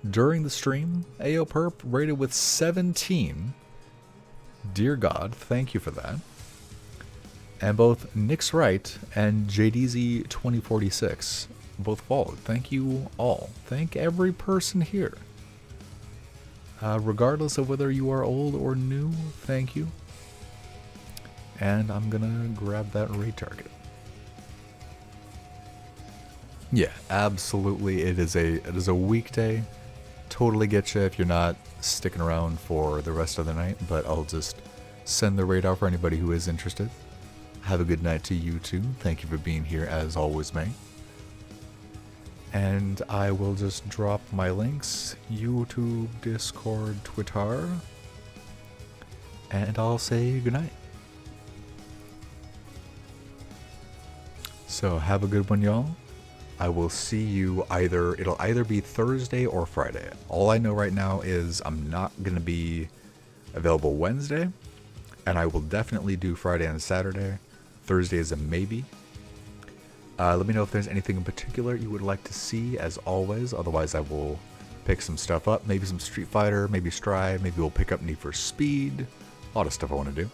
During the stream, AO Perp rated with 17. Dear God, thank you for that. And both Nick's Right and JDZ2046 both followed. Thank you all. Thank every person here. Regardless of whether you are old or new, thank you. And I'm gonna grab that raid target. Yeah, absolutely. It is a weekday. Totally get you if you're not sticking around for the rest of the night, but I'll just send the raid out for anybody who is interested. Have a good night to you too. Thank you for being here as always, May. And I will just drop my links: YouTube, Discord, Twitter, and I'll say goodnight. So have a good one, y'all. I will see you it'll either be Thursday or Friday. All I know right now is I'm not going to be available Wednesday, and I will definitely do Friday and Saturday. Thursday is a maybe. Let me know if there's anything in particular you would like to see, as always. Otherwise, I will pick some stuff up. Maybe some Street Fighter, maybe Strive, maybe we'll pick up Need for Speed. A lot of stuff I want to do.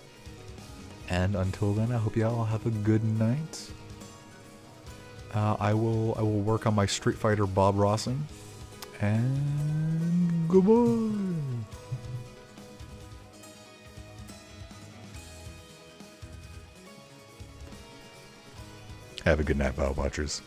And until then, I hope y'all have a good night. I will work on my Street Fighter Bob Rossing, and goodbye. Have a good night, Bob Watchers.